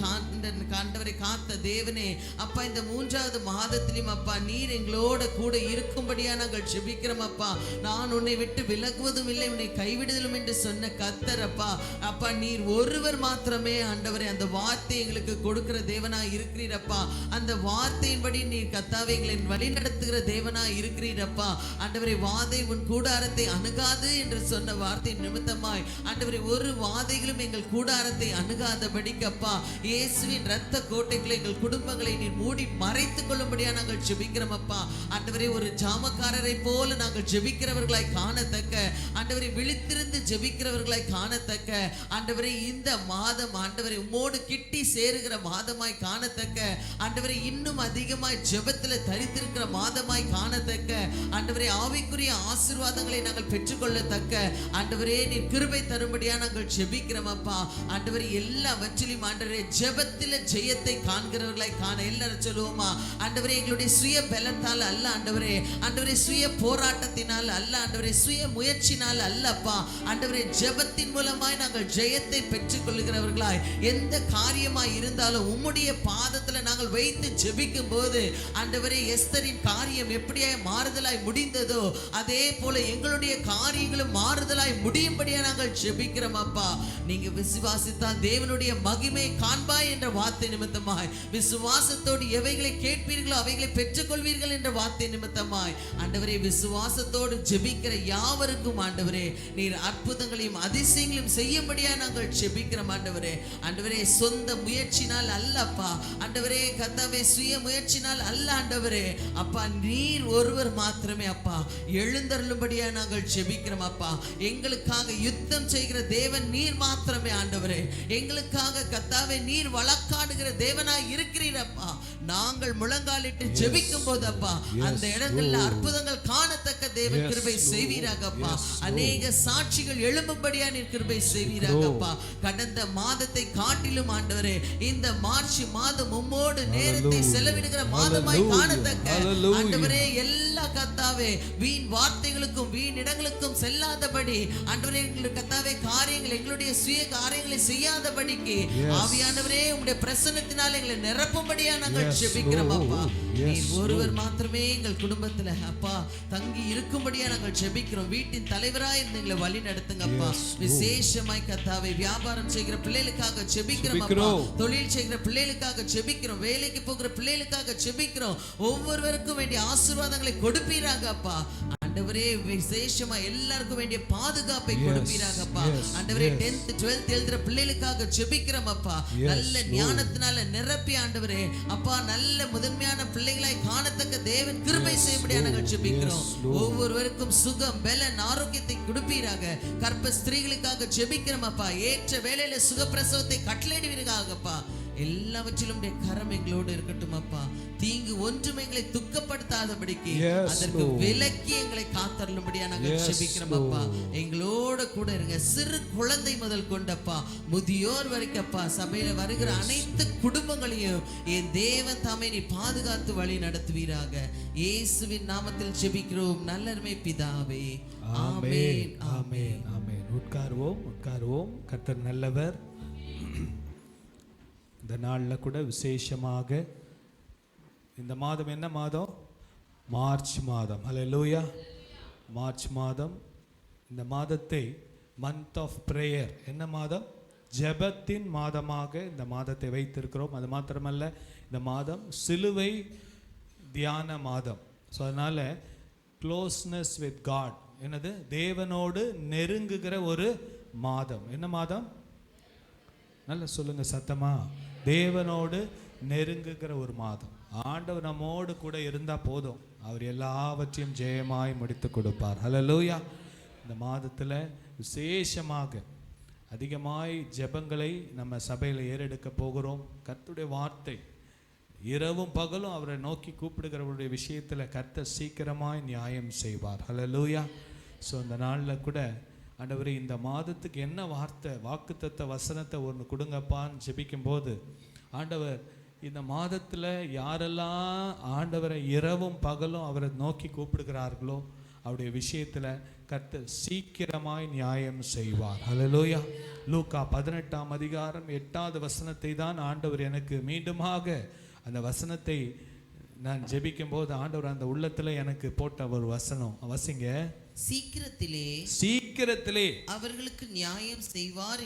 Speaker 3: ஆண்டவரை காத்த தேவனே அப்பா, இந்த 3ஆவது மாதத்திலும் அப்பா நீர் எங்களோட கூட இருக்கும்படியா நாங்கள் ஜெபிக்கிறோம் அப்பா. நான் உன்னை விட்டு விலகுவதும் இல்லை, உன்னை கைவிடுதலும் என்று சொன்ன கர்த்தர் அப்பா. அப்பா, நீர் ஒருவர் மாத்திரமே ஆண்டவரே அந்த வார்த்தை எங்களுக்கு கொடுக்கிற தேவனா இருக்கிறீரப்பா. அந்த வார்த்தையின்படி நீர் கர்த்தாவே எங்களை வழி நடத்துகிற தேவனா இருக்கிறீரப்பா. ஆண்டவரே, வாதை உன் கூடாரத்தை அணுகாது என்று சொன்ன வார்த்தை நிமித்தமாய் ஆண்டவரே ஒரு வாதைகளும் எங்கள் கூடாரத்தை அணுகாதபடிக்கப்பா இயேசுவின் இரத்த கோட்டைகளை எங்கள் குடும்பங்களை நீர் மூடி மறைத்துக் கொள்ளும்படியா நாங்கள் ஜெபிக்கிறோம் அப்பா. ஆண்டவரே, ஒரு ஜாமக்காரரை போல நாங்கள் ஜெபிக்கிறவர்களாய் காணத்தக்க ஆண்டவரே விழித்திருந்து ஜெபிக்கிறவர்களாய் காணத்தக்க ஆண்டவரே இந்த மாதம் ஆண்டவரை உம்மோடு கிட்டி சேருகிற மாதமாய் காணத்தக்க ஆண்டவரை இன்னும் அதிகமாய் ஜெபத்தில் தரித்திருக்கிற மாதமாய் காணத்தக்க ஆண்டவரே ஆவிக்குரிய ஆசீர்வாதங்களை நாங்கள் பெற்றுக்கொள்ளத்தக்க ஆண்டவரே நீர் கிருபை தரும்படியா நாங்கள் ஜெபிக்கிறோம் அப்பா. ஆண்டவரே எல்லாவற்றிலும் ஆண்டவரே ஜெபத்தில் ஜெயத்தை காண்கிறவர்களாய் காண எல்லாரும் சொல்லுவோமா? ஆண்டவரே எங்களுடைய சுய பலத்தால் அல்ல ஆண்டவரே, ஆண்டவரே சுய போராட்டத்தினால் அல்ல ஆண்டவரே, சுய முயற்சினால் அல்லப்பா ஆண்டவரே, ஜெபத்தின் மூலமாய் நாங்கள் ஜெயத்தை பெற்றுக் கொள்ளுகிறவர்களாய் எந்த காரியமாய் இருந்தாலும் உம்முடைய பாதத்துல நாங்கள் வைத்து ஜெபிக்கும் போது ஆண்டவரே எஸ்தரின் காரியம் எப்படியாய் மாறுதலாய் முடிந்ததோ அதே போல எங்களுடைய காரியங்களும் மாறுதலாய் முடியும்படியா நாங்கள் ஜெபிக்கிறோம் அப்பா. நீங்க விசுவாசித்தால் தேவனுடைய மகிமை காண்பாய் என்ற வார்த்தை நிமித்தமாய், விசுவாசத்தோடு எவைகளை கேட்பீர்களோ அவைகளை பெற்றுக்கொள்வீர்கள் என்ற வார்த்தை நிமித்தமாய் ஆண்டவரே விசுவாசத்தோடு ஜெபிக்கிற யாவருக்கும் ஆண்டவரே நீர் அற்புதங்களையும் அதிசயங்களையும் செய்யும்படியா நாங்கள் ஜெபிக்கிறோம் ஆண்டவரே. ஆண்டவரே சொந்த முயற்சினால் அல்லப்பா ஆண்டவரே, கர்த்தாவே சுய முயற்சினால் அல்ல ஆண்டவரே அப்பா, நீர் ஒருவர் மாத்திரமே அப்பா எழுந்தருளும்படியா நாங்கள் ஜெபிக்கிறோம் அப்பா. எங்களுக்காக யுத்தம் செய்கிற தேவன் நீர் மாத்திரமே ஆண்டவரே, எங்களுக்காக கர்த்தாவே நீர் வழக்காடுகிற தேவனாய் இருக்கிறீர் அப்பா. நாங்கள் முழங்காலிட்டு ஜெபிக்கும் போது அப்பா அந்த இடங்கள்ல அற்புதங்கள் காணத்தக்க தேவன் கிருபை செய்வீராகப்பா. அநேக சாட்சிகள் எழும்பும்படியா நீர் கிருபை செய்வீராகப்பா. கடந்த மாதத்தை காட்டிலும் ஆண்டவரே இந்த மார்ச் மாதம் உம்மோடு நேரத்தை செலவிடுகிற மாதமாய் காணத்தக்க ஆண்டவரே எல்லா கர்த்தாவே வீண் வார்த்தைகளுக்கும் வீண் இடங்களுக்கும் செல்லாதபடி ஆண்டவரே எங்களுடைய கர்த்தாவே காரியங்கள் எங்களுடைய சுய காரியங்களை செய்யாதபடிக்கு ஆவியானவரே உம்முடைய பிரசன்னத்தினால் எங்களை நிரப்பும்படியா நாங்கள் ஜெபிக்கிறோம் அப்பா. நீர் ஒருவர் மாத்திரமே எங்கள் குடும்பத்துல அப்பா தங்கி இருக்கும்படியா நாங்கள் ஜெபிக்கிறோம். வீட்டின் தலைவராய் இருந்து எங்களை வழி நடத்துங்க அப்பா. விசேஷமாய் கர்த்தாவே வியாபாரம் செய்கிற பிள்ளைகளுக்காக ஜெபிக்கிறோம் அப்பா, தொழில் செய்கிற பிள்ளைகளுக்காக ஜெபிக்கிறோம், வேலைக்கு போகிற பிள்ளைகளுக்காக ஜெபிக்கிறோம். ஒவ்வொருவருக்கும் வேண்டிய ஆசீர்வாதங்களை கொடுப்பீராக அப்பா. ஆண்டவரே விசேஷமா எல்லாருக்கும் வேண்டிய பாதுகாப்பை கொடுப்பீராகப்பா. ஆண்டவரே 10th 12th எழுதுற பிள்ளைகளுக்காக ஜெபிக்கிறோம் அப்பா. நல்ல ஞானத்தினால நிரப்பி ஆண்டவரே அப்பா நல்ல முதன்மையான பிள்ளைகளாய் காணத்தக்க தேவன் கிருபை செய்யும்படியா நாங்கள் ஜெபிக்கிறோம். ஒவ்வொருவருக்கும் சுகம் பலன் ஆரோக்கியத்தை கொடுப்பீராக. கர்ப்ப ஸ்திரீகளுக்காக ஜெபிக்கிறோம் அப்பா. ஏற்ற வேளையில சுகப்பிரசவத்தை கட்டளையிடுவீராகப்பா. எல்லாவற்றிலும் கரம் எங்களோடு இருக்கட்டும் அப்பா. தீங்கு ஒன்றும் எங்களை துக்கப்படுத்தாதபடிக்கு அதற்கு விலக்கி எங்களை காத்தருளும்படியா நாங்கள் ஜெபிக்கிறோம் அப்பா. எங்களோட கூட இருங்க. சிறு குழந்தை முதல் கொண்டப்பா முதியோர் வரைக்கும் அப்பா சபையில வருகிற அனைத்து குடும்பங்களையும் என் தேவன் தாமே நீ பாதுகாத்து வழி நடத்துவீராக. இயேசுவின் நாமத்தில் ஜெபிக்கிறோம் நல்லருமை பிதாவே. ஆமென் ஆமென்
Speaker 1: ஆமென். உட்காருவோம் உட்காருவோம். கர்த்தர் நல்லவர். இந்த நாளில் கூட விசேஷமாக இந்த மாதம் என்ன மாதம்? மார்ச் மாதம். ஹல்லேலூயா. மார்ச் மாதம். இந்த மாதத்தை மந்த் ஆஃப் பிரேயர், என்ன மாதம்? ஜெபத்தின் மாதமாக இந்த மாதத்தை வைத்திருக்கிறோம். அது மாத்திரமல்ல, இந்த மாதம் சிலுவை தியான மாதம். ஸோ அதனால் க்ளோஸ்னஸ் வித் காட், என்னது தேவனோடு நெருங்குகிற ஒரு மாதம். என்ன மாதம்? நல்ல சொல்லுங்க சத்தமா. தேவனோடு நெருங்குகிற ஒரு மாதம். ஆண்டவர் நம்மோடு கூட இருந்தால் போதும், அவர் எல்லாவற்றையும் ஜெயமாய் முடித்து கொடுப்பார். ஹல்லேலூயா. இந்த மாதத்தில் விசேஷமாக அதிகமாய் ஜெபங்களை நம்ம சபையில் ஏறெடுக்க போகிறோம். கர்த்தருடைய வார்த்தை இரவும் பகலும் அவரை நோக்கி கூப்பிடுகிறவருடைய விஷயத்தில் கர்த்தர் சீக்கிரமாய் நியாயம் செய்வார். ஹல்லேலூயா. ஸோ இந்த நாளில் கூட ஆண்டவரே இந்த மாதத்துக்கு என்ன வார்த்தை, வாக்குத்தத்த வசனத்தை ஒன்று கொடுங்கப்பான்னு ஜெபிக்கும் போது ஆண்டவர் இந்த மாதத்தில் யாரெல்லாம் ஆண்டவரை இரவும் பகலும் அவரை நோக்கி கூப்பிடுகிறார்களோ அவருடைய விஷயத்தில் கர்த்தர் சீக்கிரமாய் நியாயம் செய்வார். ஹல்லேலூயா. லூக்கா 18ஆம் அதிகாரம் 8வது வசனத்தை தான் ஆண்டவர் எனக்கு மீண்டுமாக அந்த வசனத்தை நான் ஜெபிக்கும் போது ஆண்டவர் அந்த உள்ளத்தில் எனக்கு போட்ட ஒரு வசனம் வசிங்க. சீக்கிரத்திலே
Speaker 3: அவர்களுக்கு நியாயம்
Speaker 1: செய்வார்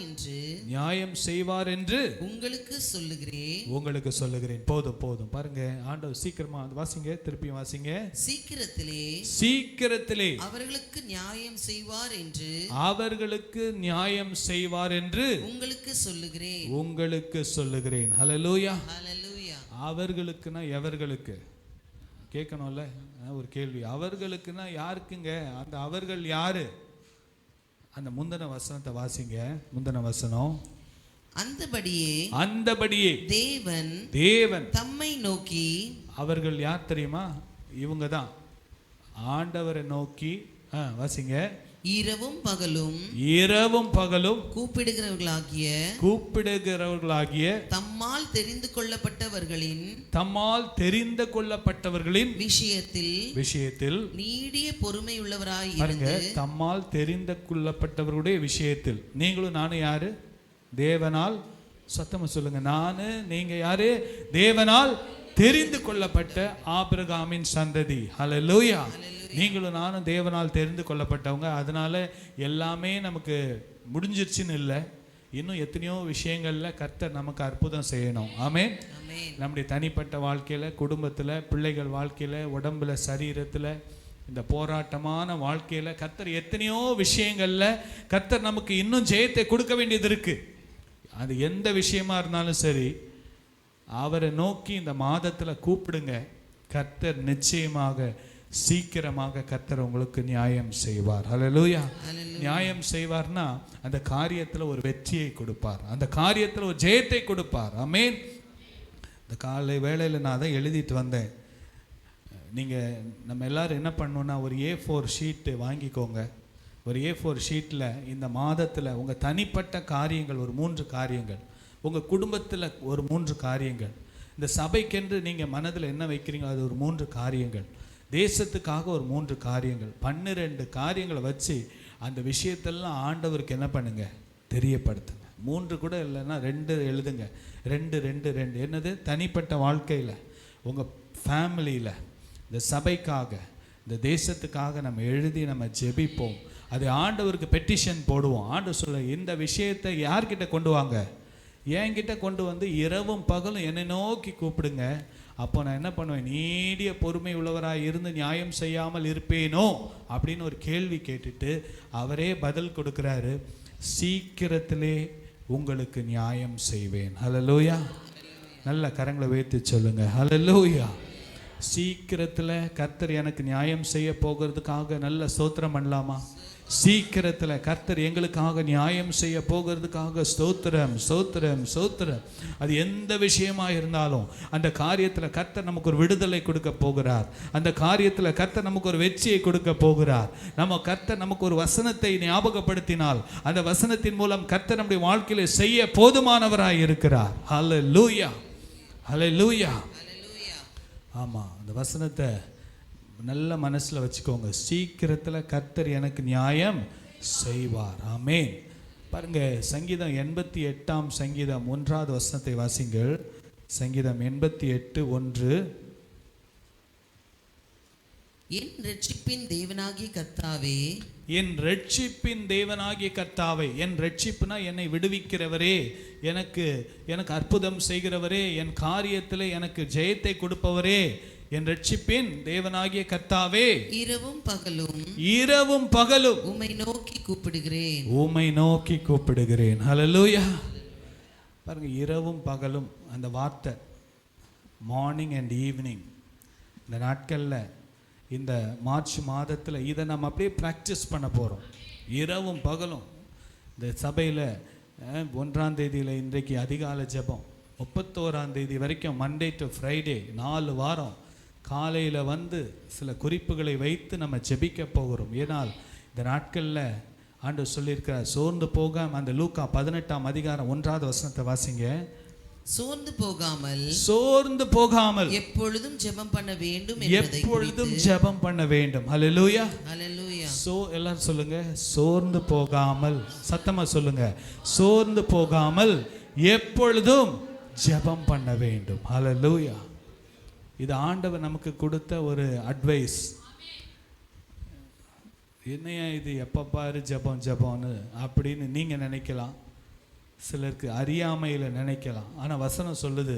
Speaker 1: என்று
Speaker 3: உங்களுக்கு
Speaker 1: சொல்லுகிறேன். போதும் போதும் பாருங்க, ஆண்டவர் சீக்கிரமா வாசிங்க, திருப்பி வாசிங்க. சீக்கிரத்திலே அவர்களுக்கு நியாயம் செய்வார் என்று உங்களுக்கு சொல்லுகிறேன். ஹல்லேலூயா. அவர்களுக்குன்னா எவர்களுக்கு கேட்கணும்ல ஒரு கேள்வி. அவர்களுக்குன்னா யாருக்குங்க? அந்த அவர்கள் யாரு? அந்த முந்தின வசனத்தை வாசிங்க. முந்தின வசனம்,
Speaker 3: அந்தபடியே தேவன் தம்மை நோக்கி,
Speaker 1: அவர்கள் யார் தெரியுமா? இவங்க தான் ஆண்டவரை நோக்கி, வாசிங்க, இரவும் பகலும் கூப்பிடுகிறவர்களாகிய
Speaker 3: தம்மால் தெரிந்து
Speaker 1: கொள்ளப்பட்டவர்களின்
Speaker 3: விஷயத்தில் நீடிய பொறுமை உள்ளவராய்
Speaker 1: பாருங்க. தம்மால் தெரிந்து கொள்ளப்பட்டவர்களுடைய விஷயத்தில் நீங்களும் நானும் யாரு? தேவனால். சத்தமா சொல்லுங்க, நானு நீங்க யாரு? தேவனால் தெரிந்து கொள்ளப்பட்ட ஆபிரகாமின் சந்ததி. ஹல்லேலூயா. நீங்களும் நானும் தேவனால் தெரிந்து கொள்ளப்பட்டவங்க. அதனால எல்லாமே நமக்கு முடிஞ்சிருச்சுன்னு இல்லை, இன்னும் எத்தனையோ விஷயங்கள்ல கர்த்தர் நமக்கு அற்புதம் செய்யணும். ஆமென். நம்முடைய தனிப்பட்ட வாழ்க்கையில, குடும்பத்துல, பிள்ளைகள் வாழ்க்கையில, உடம்புல, சரீரத்துல, இந்த போராட்டமான வாழ்க்கையில கர்த்தர் எத்தனையோ விஷயங்கள்ல கர்த்தர் நமக்கு இன்னும் ஜெயத்தை கொடுக்க வேண்டியது இருக்கு. அது எந்த விஷயமா இருந்தாலும் சரி, அவரை நோக்கி இந்த மாதத்துல கூப்பிடுங்க. கர்த்தர் நிச்சயமாக சீக்கிரமாக கர்த்தர் உங்களுக்கு நியாயம் செய்வார். ஹல்லேலூயா. நியாயம் செய்வார்னா அந்த காரியத்துல ஒரு வெற்றியை கொடுப்பார், அந்த காரியத்துல ஒரு ஜெயத்தை கொடுப்பார். ஆமென். இந்த காலை வேளையில நான் அதை எழுதிட்டு வந்தேன். நீங்க நம்ம எல்லாரும் என்ன பண்ணணும்னா, ஒரு A4 ஷீட்டு வாங்கிக்கோங்க. ஒரு A4 ஷீட்டில் இந்த மாதத்தில் உங்கள் தனிப்பட்ட காரியங்கள் ஒரு 3 காரியங்கள், உங்கள் குடும்பத்தில் ஒரு 3 காரியங்கள், இந்த சபைக்கென்று நீங்கள் மனதில் என்ன வைக்கிறீங்களோ அது ஒரு 3 காரியங்கள், தேசத்துக்காக ஒரு 3 காரியங்கள், 12 காரியங்களை வச்சு அந்த விஷயத்தெல்லாம் ஆண்டவருக்கு என்ன பண்ணுங்க? தெரியப்படுத்துங்க. 3 கூட இல்லைன்னா 2 எழுதுங்க. 2 என்னது? தனிப்பட்ட வாழ்க்கையில், உங்கள் ஃபேமிலியில், இந்த சபைக்காக, இந்த தேசத்துக்காக நம்ம எழுதி நம்ம ஜெபிப்போம். அது ஆண்டவருக்கு பெட்டிஷன் போடுவோம். ஆண்டவர் சொல்ல, இந்த விஷயத்தை யார்கிட்ட கொண்டு வாங்க? என்கிட்ட கொண்டு வந்து இரவும் பகலும் என்னை நோக்கி கூப்பிடுங்க. அப்போ நான் என்ன பண்ணுவேன்? நீடிய பொறுமை உள்ளவராக இருந்து நியாயம் செய்யாமல் இருப்பேனோ அப்படின்னு ஒரு கேள்வி கேட்டுட்டு அவரே பதில் கொடுக்குறாரு, சீக்கிரத்திலே உங்களுக்கு நியாயம் செய்வேன். ஹல்லேலூயா. நல்ல கரங்களை வைத்து சொல்லுங்க, ஹல்லேலூயா. சீக்கிரத்தில் கர்த்தர் எனக்கு நியாயம் செய்ய போகிறதுக்காக நல்ல ஸ்தோத்திரம் பண்ணலாமா? சீக்கிரத்தில் கர்த்தர் எங்களுக்காக நியாயம் செய்ய போகிறதுக்காக ஸ்தோத்திரம், ஸ்தோத்திரம், ஸ்தோத்திரம். அது எந்த விஷயமா இருந்தாலும் அந்த காரியத்தில் கர்த்தர் நமக்கு ஒரு விடுதலை கொடுக்க போகிறார். அந்த காரியத்தில் கர்த்தர் நமக்கு ஒரு வெற்றியை கொடுக்க போகிறார். கர்த்தர் நமக்கு ஒரு வசனத்தை ஞாபகப்படுத்தினால் அந்த வசனத்தின் மூலம் கர்த்தர் நம்முடைய வாழ்க்கையில செய்ய போதுமானவராய் இருக்கிறார். ஹல்லேலூயா, ஹல்லேலூயா. ஆமாம், அந்த வசனத்தை நல்ல மனசில் வச்சுக்கோங்க. சீக்கிரத்தில் கர்த்தர் எனக்கு நியாயம் செய்வார். ஆமென். பாருங்க, சங்கீதம் 88ஆம் சங்கீதம் 1வது வசனத்தை வாசிங்கள். சங்கீதம் 88:1.
Speaker 3: என் ரட்சிப்பின் தேவனாகிய கர்த்தாவே,
Speaker 1: என் ரட்சிப்பின் தேவனாகிய கர்த்தாவே. என் ரட்சிப்புனா என்னை விடுவிக்கிறவரே, எனக்கு அற்புதம் செய்கிறவரே, என் காரியத்தில் எனக்கு ஜெயத்தை கொடுப்பவரே, என் ரட்சிப்பின் தேவனாகிய கர்த்தாவே, இரவும் பகலும்
Speaker 3: உம்மை
Speaker 1: நோக்கி கூப்பிடுகிறேன். ஹல்லேலூயா. பாருங்க, இரவும் பகலும் அந்த வார்த்தை, மார்னிங் அண்ட் ஈவினிங். இந்த நாட்களில், இந்த மார்ச் மாதத்தில் இதை நம்ம அப்படியே ப்ராக்டிஸ் பண்ண போகிறோம். இரவும் பகலும் இந்த சபையில் 1ஆம் தேதியில் இன்றைக்கு அதிகாலை ஜெபம், 31ஆம் தேதி வரைக்கும் மண்டே டு ஃப்ரைடே 4 வாரம் காலையில் வந்து சில குறிப்புகளை வைத்து நம்ம ஜெபிக்க போகிறோம். ஏனால் இந்த நாட்களில் ஆண்டவர் சொல்லியிருக்கிறார், சோர்ந்து போகாமல். அந்த லூக்கா 18ஆம் அதிகாரம் 1வது வசனத்தை வாசிங்க.
Speaker 3: சோர்ந்து போகாமல்
Speaker 1: எப்பொழுதும் ஜெபம் பண்ண வேண்டும். ஹல்லேலூயா, ஹல்லேலூயா. எல்லாரும் சொல்லுங்க, சோர்ந்து போகாமல். சத்தமா சொல்லுங்க, சோர்ந்து போகாமல் எப்பொழுதும் ஜெபம் பண்ண வேண்டும். ஹல்லேலூயா. இது ஆண்டவர் நமக்கு கொடுத்த ஒரு அட்வைஸ். என்னையா இது எப்போ பாரு ஜெபம்னு அப்படின்னு நீங்கள் நினைக்கலாம், சிலருக்கு அறியாமையில் நினைக்கலாம். ஆனால் வசனம் சொல்லுது,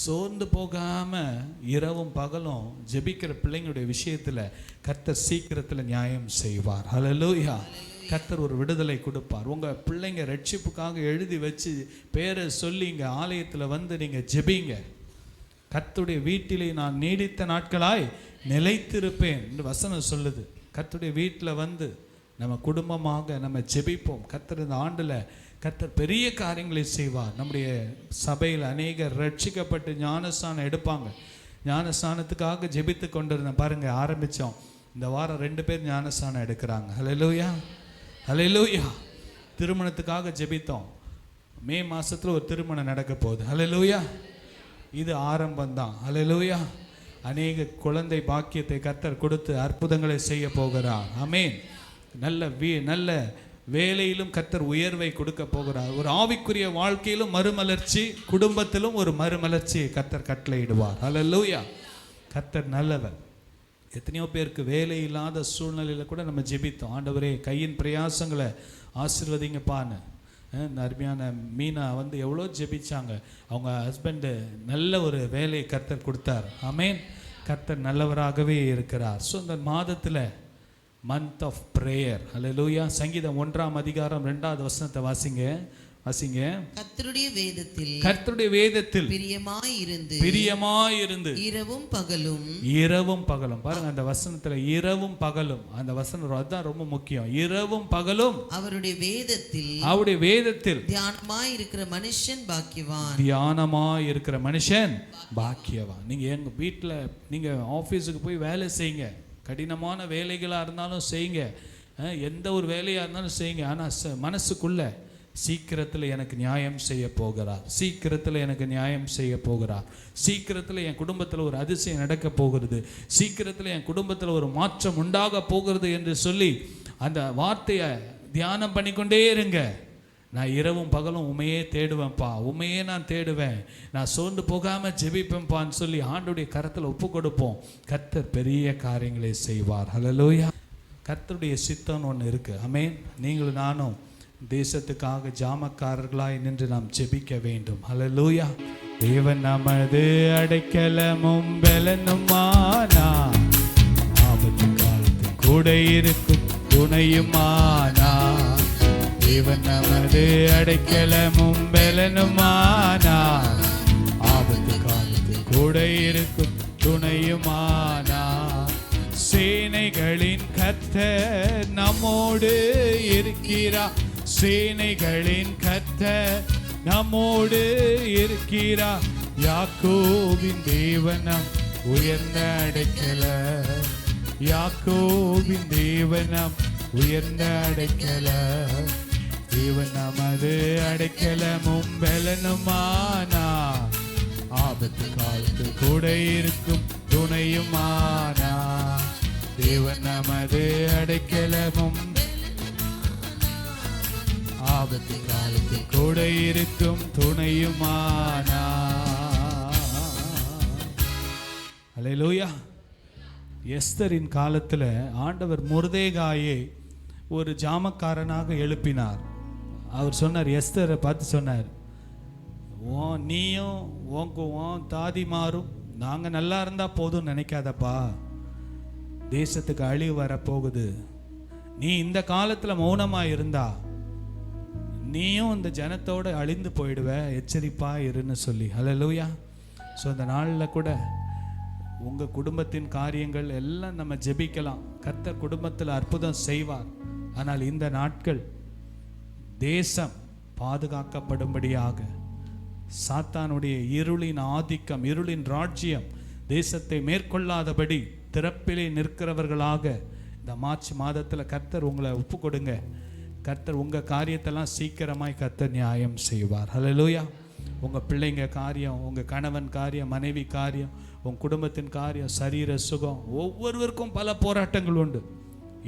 Speaker 1: சோர்ந்து போகாமல் இரவும் பகலும் ஜெபிக்கிற பிள்ளைங்களுடைய விஷயத்தில் கர்த்தர் சீக்கிரத்தில் நியாயம் செய்வார். ஹல்லேலூயா. கர்த்தர் ஒரு விடுதலை கொடுப்பார். உங்கள் பிள்ளைங்க ரட்சிப்புக்காக எழுதி வச்சு பேரை சொல்லி இங்கே ஆலயத்தில் வந்து நீங்கள் ஜெபிங்க. கர்த்தருடைய வீட்டிலே நான் நீடித்த நாட்களாய் நிலைத்திருப்பேன் என்று வசனம் சொல்லுது. கர்த்தருடைய வீட்டில் வந்து நம்ம குடும்பமாக நம்ம ஜெபிப்போம். கர்த்தர் இந்த ஆண்டில் கர்த்தர் பெரிய காரியங்களை செய்வார். நம்முடைய சபையில் அநேகர் ரட்சிக்கப்பட்டு ஞானஸ்தானம் எடுப்பாங்க. ஞானஸ்தானத்துக்காக ஜெபித்து கொண்டிருந்தேன். பாருங்கள், ஆரம்பித்தோம், இந்த வாரம் 2 பேர் ஞானஸ்தானம் எடுக்கிறாங்க. ஹல்லேலூயா, ஹல்லேலூயா. திருமணத்துக்காக ஜெபித்தோம். மே மாதத்தில் ஒரு திருமணம் நடக்க போகுது. ஹல்லேலூயா. இது ஆரம்பம்தான். ஹல்லேலூயா. அநேக குழந்தை பாக்கியத்தை கர்த்தர் கொடுத்து அற்புதங்களை செய்ய போகிறார். ஆமென். நல்ல வேலையிலும் கர்த்தர் உயர்வை கொடுக்க போகிறார். ஒரு ஆவிக்குரிய வாழ்க்கையிலும் மறுமலர்ச்சி, குடும்பத்திலும் ஒரு மறுமலர்ச்சியை கர்த்தர் கட்டளையிடுவார். ஹல்லேலூயா. கர்த்தர் நல்லவர். எத்தனையோ பேருக்கு வேலை இல்லாத சூழ்நிலையில் கூட நம்ம ஜெபித்தோம். ஆண்டவரே, கையின் பிரயாசங்களை ஆசீர்வதிங்கப்பான்னு. அருமையான மீனா எவ்வளோ ஜெபிச்சாங்க. அவங்க ஹஸ்பண்டு நல்ல ஒரு வேலையை கர்த்தர் கொடுத்தார். ஆமென். கர்த்தர் நல்லவராகவே இருக்கிறார். ஸோ இந்த மாதத்தில் மந்த் ஆஃப் பிரேயர். ஹல்லேலூயா. சங்கீதம் 1ஆம் அதிகாரம் 2வது வசனத்தை வாசிங்க. கர்த்தருடைய வேதத்தில் பிரியமாயிருந்து இரவும் பகலும். பாருங்க, அந்த வசனத்துல இரவும் பகலும், அந்த வசனம் அதுதான் ரொம்ப முக்கியம். இரவும் பகலும் அவருடைய வேதத்தில் தியானமாய் இருக்கிற மனுஷன் பாக்கியவான். நீங்க எங்க வீட்டுல, நீங்க ஆபீஸுக்கு போய் வேலை செய்யுங்க. கடினமான வேலைகளா இருந்தாலும் செய்யுங்க, எந்த ஒரு வேலையா இருந்தாலும் செய்யுங்க. ஆனா மனசுக்குள்ள சீக்கிரத்தில் எனக்கு நியாயம் செய்ய போகிறார், சீக்கிரத்தில் எனக்கு நியாயம் செய்ய போகிறார், சீக்கிரத்தில் என் குடும்பத்தில் ஒரு அதிசயம் நடக்க போகிறது, சீக்கிரத்தில் என் குடும்பத்தில் ஒரு மாற்றம் உண்டாக போகிறது என்று சொல்லி அந்த வார்த்தையை தியானம் பண்ணிக்கொண்டே இருங்க. நான் இரவும் பகலும் உண்மையே தேடுவேன்ப்பா, உண்மையே நான் தேடுவேன், நான் சோர்ந்து போகாமல் ஜெபிப்பேன்ப்பான்னு சொல்லி ஆண்டோடைய கரத்தில் ஒப்பு கொடுப்போம். கர்த்தர் பெரிய காரியங்களை செய்வார். ஹல்லேலூயா. கர்த்தருடைய சித்தம்னு ஒன்று இருக்குது. ஆமென். நீங்களும் நானும் தேசத்துக்காக ஜாமக்காரர்களாய் நின்று நாம் ஜெபிக்க வேண்டும். ஹல்லேலூயா. தேவன் நமது அடைக்கலமும் பலனுமானார், ஆபத்து காலத்தில் கூட இருக்கும் துணையுமானார். தேவன் நமது அடைக்கலமும் பலனுமானார், ஆபத்து காலத்தில் கூட இருக்கும் துணையுமானார். சேனைகளின் கர்த்தர் நம்மோடு இருக்கிறார், சேனைகளின் கர்த்தர் நம்மோடு இருக்கிறார். யாக்கோபின் தேவனம் உயர்ந்த அடைக்கலம், யாக்கோபின் தேவனம் உயர்ந்த அடைக்கலம். தேவன் நமது அடைக்கலமும் பலனுமானார், ஆபத்து காலத்தில் கூட இருக்கும் துணையுமானார். தேவன் நமது அடைக்கலமும் ஆபத்து காலத்தில் கூட இருக்கும் துணையுமானார். அல்லேலூயா. எஸ்தரின் காலத்தில் ஆண்டவர் மொர்தெகாயை ஒரு ஜாமக்காரனாக எழுப்பினார். அவர் சொன்னார், எஸ்தரை பார்த்து சொன்னார், நீயும் உன் தாதிமாரும் நாங்கள் நல்லா இருந்தால் போதும் நினைக்காதப்பா, தேசத்துக்கு அழிவு வரப்போகுது. நீ இந்த காலத்தில் மௌனமாக இருந்தா நீயும் இந்த ஜனத்தோடு அழிந்து போயிடுவ, எச்சரிப்பா இருன்னு சொல்லி. ஹல்லேலூயா. ஸோ அந்த நாளில் கூட உங்கள் குடும்பத்தின் காரியங்கள் எல்லாம் நம்ம ஜெபிக்கலாம். கர்த்தர் குடும்பத்தில் அற்புதம் செய்வார். ஆனால் இந்த நாட்கள் தேசம் பாதுகாக்கப்படும்படியாக சாத்தானுடைய இருளின் ஆதிக்கம், இருளின் ராஜ்யம் தேசத்தை மேற்கொள்ளாதபடி திறப்பிலே நிற்கிறவர்களாக இந்த மார்ச் மாதத்தில் கர்த்தர் உங்களை ஒப்பு கொடுங்க. கர்த்தர் உங்கள் காரியத்தெல்லாம் சீக்கிரமாய் கர்த்தர் நியாயம் செய்வார். ஹல்லேலூயா. உங்கள் பிள்ளைங்க காரியம், உங்கள் கணவன் காரியம், மனைவி காரியம், உங்கள் குடும்பத்தின் காரியம், சரீர சுகம், ஒவ்வொருவருக்கும் பல போராட்டங்கள் உண்டு,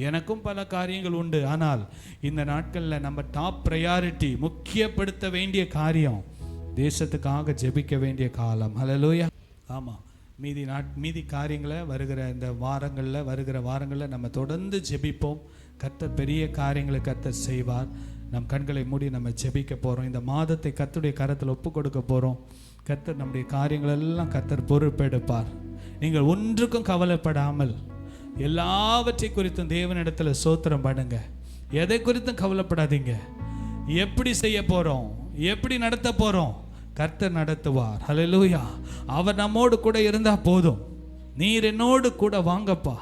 Speaker 1: எனக்கும் பல காரியங்கள் உண்டு. ஆனால் இந்த நாட்களில் நம்ம டாப் ப்ரையாரிட்டி, முக்கியப்படுத்த வேண்டிய காரியம் தேசத்துக்காக ஜெபிக்க வேண்டிய காலம். ஹல்லேலூயா. ஆமாம், மீதி காரியங்களை வருகிற வாரங்களில் நம்ம தொடர்ந்து ஜெபிப்போம். கர்த்தர் பெரிய காரியங்களை கர்த்தர் செய்வார். நம் கண்களை மூடி நம்ம ஜெபிக்க போகிறோம். இந்த மாதத்தை கர்த்தருடைய கரத்தில் ஒப்பு கொடுக்க போகிறோம். கர்த்தர் நம்முடைய காரியங்களெல்லாம் கர்த்தர் பொறுப்பெடுப்பார். நீங்கள் ஒன்றுக்கும் கவலைப்படாமல் எல்லாவற்றை குறித்தும் தேவனிடத்தில் ஸ்தோத்திரம் பண்ணுங்க. எதை குறித்தும் கவலைப்படாதீங்க. எப்படி செய்ய போகிறோம், எப்படி நடத்த போகிறோம், கர்த்தர் நடத்துவார். ஹல்லேலூயா. அவர் நம்மோடு கூட இருந்தால் போதும். நீர் என்னோடு கூட வாங்கப்பா,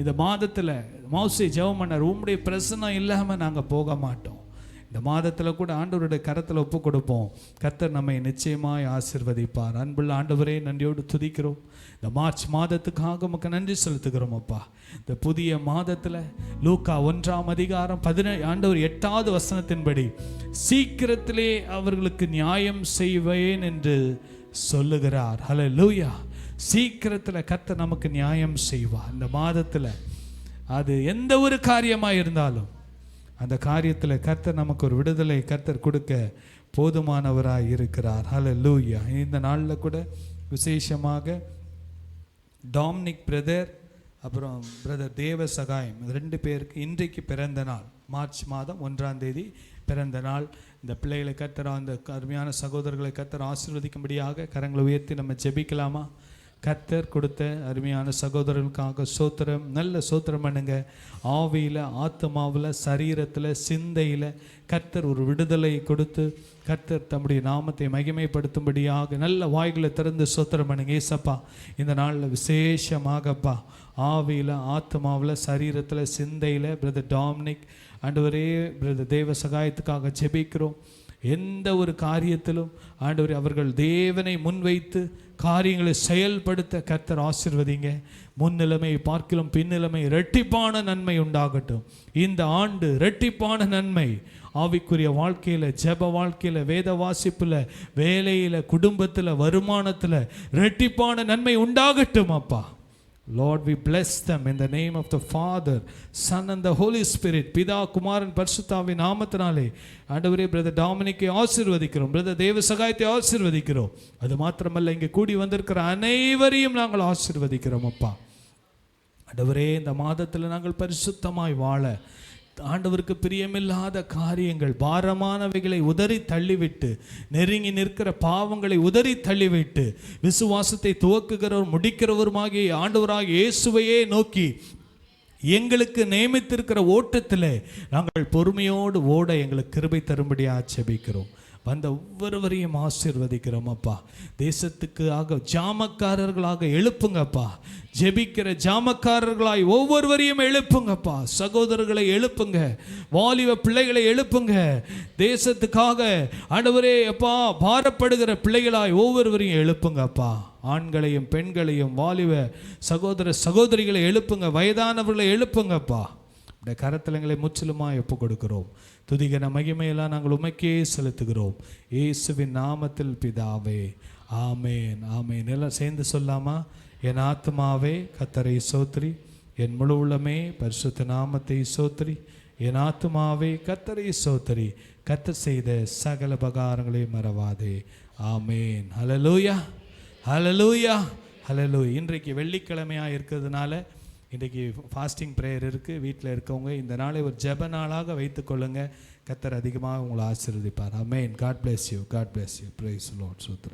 Speaker 1: இந்த மாதத்தில் மோசே ஜெபம் பண்ணார், உம்முடைய பிரசன்னம் இல்லாமல் நாங்கள் போக மாட்டோம். இந்த மாதத்தில் கூட ஆண்டவருடைய கரத்தில் ஒப்பு கொடுப்போம். கர்த்தர் நம்மை நிச்சயமாய் ஆசீர்வதிப்பார். அன்புள்ள ஆண்டவரே, நன்றியோடு துதிக்கிறோம். இந்த மார்ச் மாதத்துக்காக உமக்கு நன்றி செலுத்துகிறோம் அப்பா. இந்த புதிய மாதத்தில் லூக்கா 1:17 8வது வசனத்தின்படி சீக்கிரத்திலே அவர்களுக்கு நியாயம் செய்வேன் என்று சொல்லுகிறார். ஹல்லேலூயா. சீக்கிரத்தில் கர்த்தர் நமக்கு நியாயம் செய்வார். இந்த மாதத்தில் அது எந்த ஒரு காரியமாக இருந்தாலும் அந்த காரியத்தில் கர்த்தர் நமக்கு ஒரு விடுதலை கர்த்தர் கொடுக்க போதுமானவராய் இருக்கிறார். ஹல்லேலூயா. இந்த நாளில் கூட விசேஷமாக டாமினிக் பிரதர் அப்புறம் பிரதர் தேவ சகாயம் 2 பேருக்கு இன்றைக்கு பிறந்த நாள். மார்ச் மாதம் 1ஆம் தேதி பிறந்த நாள். இந்த பிள்ளைகளை கர்த்தர், அந்த அருமையான சகோதரர்களை கர்த்தர் ஆசீர்வதிக்கும்படியாக கரங்களை உயர்த்தி நம்ம ஜெபிக்கலாமா? கர்த்தர் கொடுத்த அருமையான சகோதரர்களுக்காக சோத்திரம், நல்ல சோத்திரம் பண்ணுங்க. ஆவியில், ஆத்மாவில், சரீரத்தில், சிந்தையில் கர்த்தர் ஒரு விடுதலை கொடுத்து கர்த்தர் தம்முடைய நாமத்தை மகிமைப்படுத்தும்படியாக நல்ல வாய்களை திறந்து சோத்திரம் பண்ணுங்க. ஏசப்பா, இந்த நாளில் விசேஷமாகப்பா ஆவியில், ஆத்மாவில், சரீரத்தில், சிந்தையில் பிரதர் டாமினிக் ஆண்டவரே, பிரதர் தேவ சகாயத்துக்காக ஜெபிக்கிறோம். எந்த ஒரு காரியத்திலும் ஆண்டவரே அவர்கள் தேவனை முன்வைத்து காரியங்களை செயல்படுத்த கர்த்தர் ஆசீர்வதிங்க. முன்னிலைமை பார்க்கிலும் பின்னிலைமை இரட்டிப்பான நன்மை உண்டாகட்டும். இந்த ஆண்டு இரட்டிப்பான நன்மை ஆவிக்குரிய வாழ்க்கையில், ஜெப வாழ்க்கையில், வேத வாசிப்பில், வேலையில், குடும்பத்தில், வருமானத்தில் இரட்டிப்பான நன்மை உண்டாகட்டும் அப்பா. Lord, we bless them in the name of the Father, Son and the Holy Spirit. பிதா, குமாரன், பரிசுத்தாவின் நாமத்தினாலே ஆண்டவரே பிரதர் டாமினிக்கை ஆசீர்வதிக்கிறோம். பிரதர் தேவ சகாயத்தை ஆசீர்வதிக்கிறோம். அது மாத்திரமல்ல, இங்கே கூடி வந்திருக்கிற அனைவரையும் நாங்கள் ஆசீர்வதிக்கிறோம் அப்பா. ஆண்டவரே, இந்த மாதத்தில் நாங்கள் பரிசுத்தமாய் வாழ, ஆண்டவருக்கு பிரியமில்லாத காரியங்கள், பாரமானவைகளை உதறி தள்ளிவிட்டு, நெருங்கி நிற்கிற பாவங்களை உதறி தள்ளிவிட்டு, விசுவாசத்தை துவக்குகிறவர் முடிக்கிறவருமாகிய ஆண்டவராகிய இயேசுவையே நோக்கி எங்களுக்கு நியமித்திருக்கிற ஓட்டத்தில் நாங்கள் பொறுமையோடு ஓட எங்களுக்கு கிருபை தரும்படியாக ஜெபிக்கிறோம். வந்த ஒவ்வொருவரையும் ஆசீர்வதிக்கிறோம் அப்பா. தேசத்துக்காக ஜாமக்காரர்களாக எழுப்புங்கப்பா. ஜெபிக்கிற ஜாமக்காரர்களாய் ஒவ்வொருவரையும் எழுப்புங்கப்பா. சகோதரர்களை எழுப்புங்க, வாலிப பிள்ளைகளை எழுப்புங்க. தேசத்துக்காக ஆண்டவரே அப்பா பாரப்படுகிற பிள்ளைகளாய் ஒவ்வொருவரையும் எழுப்புங்கப்பா. ஆண்களையும் பெண்களையும் வாலிப சகோதர சகோதரிகளை எழுப்புங்க, வயதானவர்களை எழுப்புங்கப்பா. இந்த கரத்தலங்களை முற்றிலுமாய் ஒப்பு கொடுக்கிறோம். துதிகன மகிமையெல்லாம் நாங்கள் உமக்கே செலுத்துகிறோம். இயேசுவின் நாமத்தில் பிதாவே, ஆமேன், ஆமேன். எல்லாம் சேர்ந்து சொல்லாமா? என் ஆத்மாவே கர்த்தரை சோத்ரி, என் முழு உள்ளமே பரிசுத்த நாமத்தை சோத்ரி. என் ஆத்மாவே கர்த்தரை சோத்ரி, கர்த்தர் செய்த சகல உபகாரங்களை மறவாதே. ஆமேன். ஹல்லேலூயா, ஹல்லேலூயா, ஹல்லேலூயா. இன்றைக்கு வெள்ளிக்கிழமையாக இருக்கிறதுனால இன்றைக்கி ஃபாஸ்டிங் ப்ரேயர் இருக்குது. வீட்டில் இருக்கவங்க இந்த நாளை ஒரு ஜெப நாளாக வைத்துக்கொள்ளுங்க. கர்த்தர் அதிகமாக உங்களை ஆசீர்வதிப்பார். ஆமென். God bless you, God bless you. Praise the lord. சூத்திர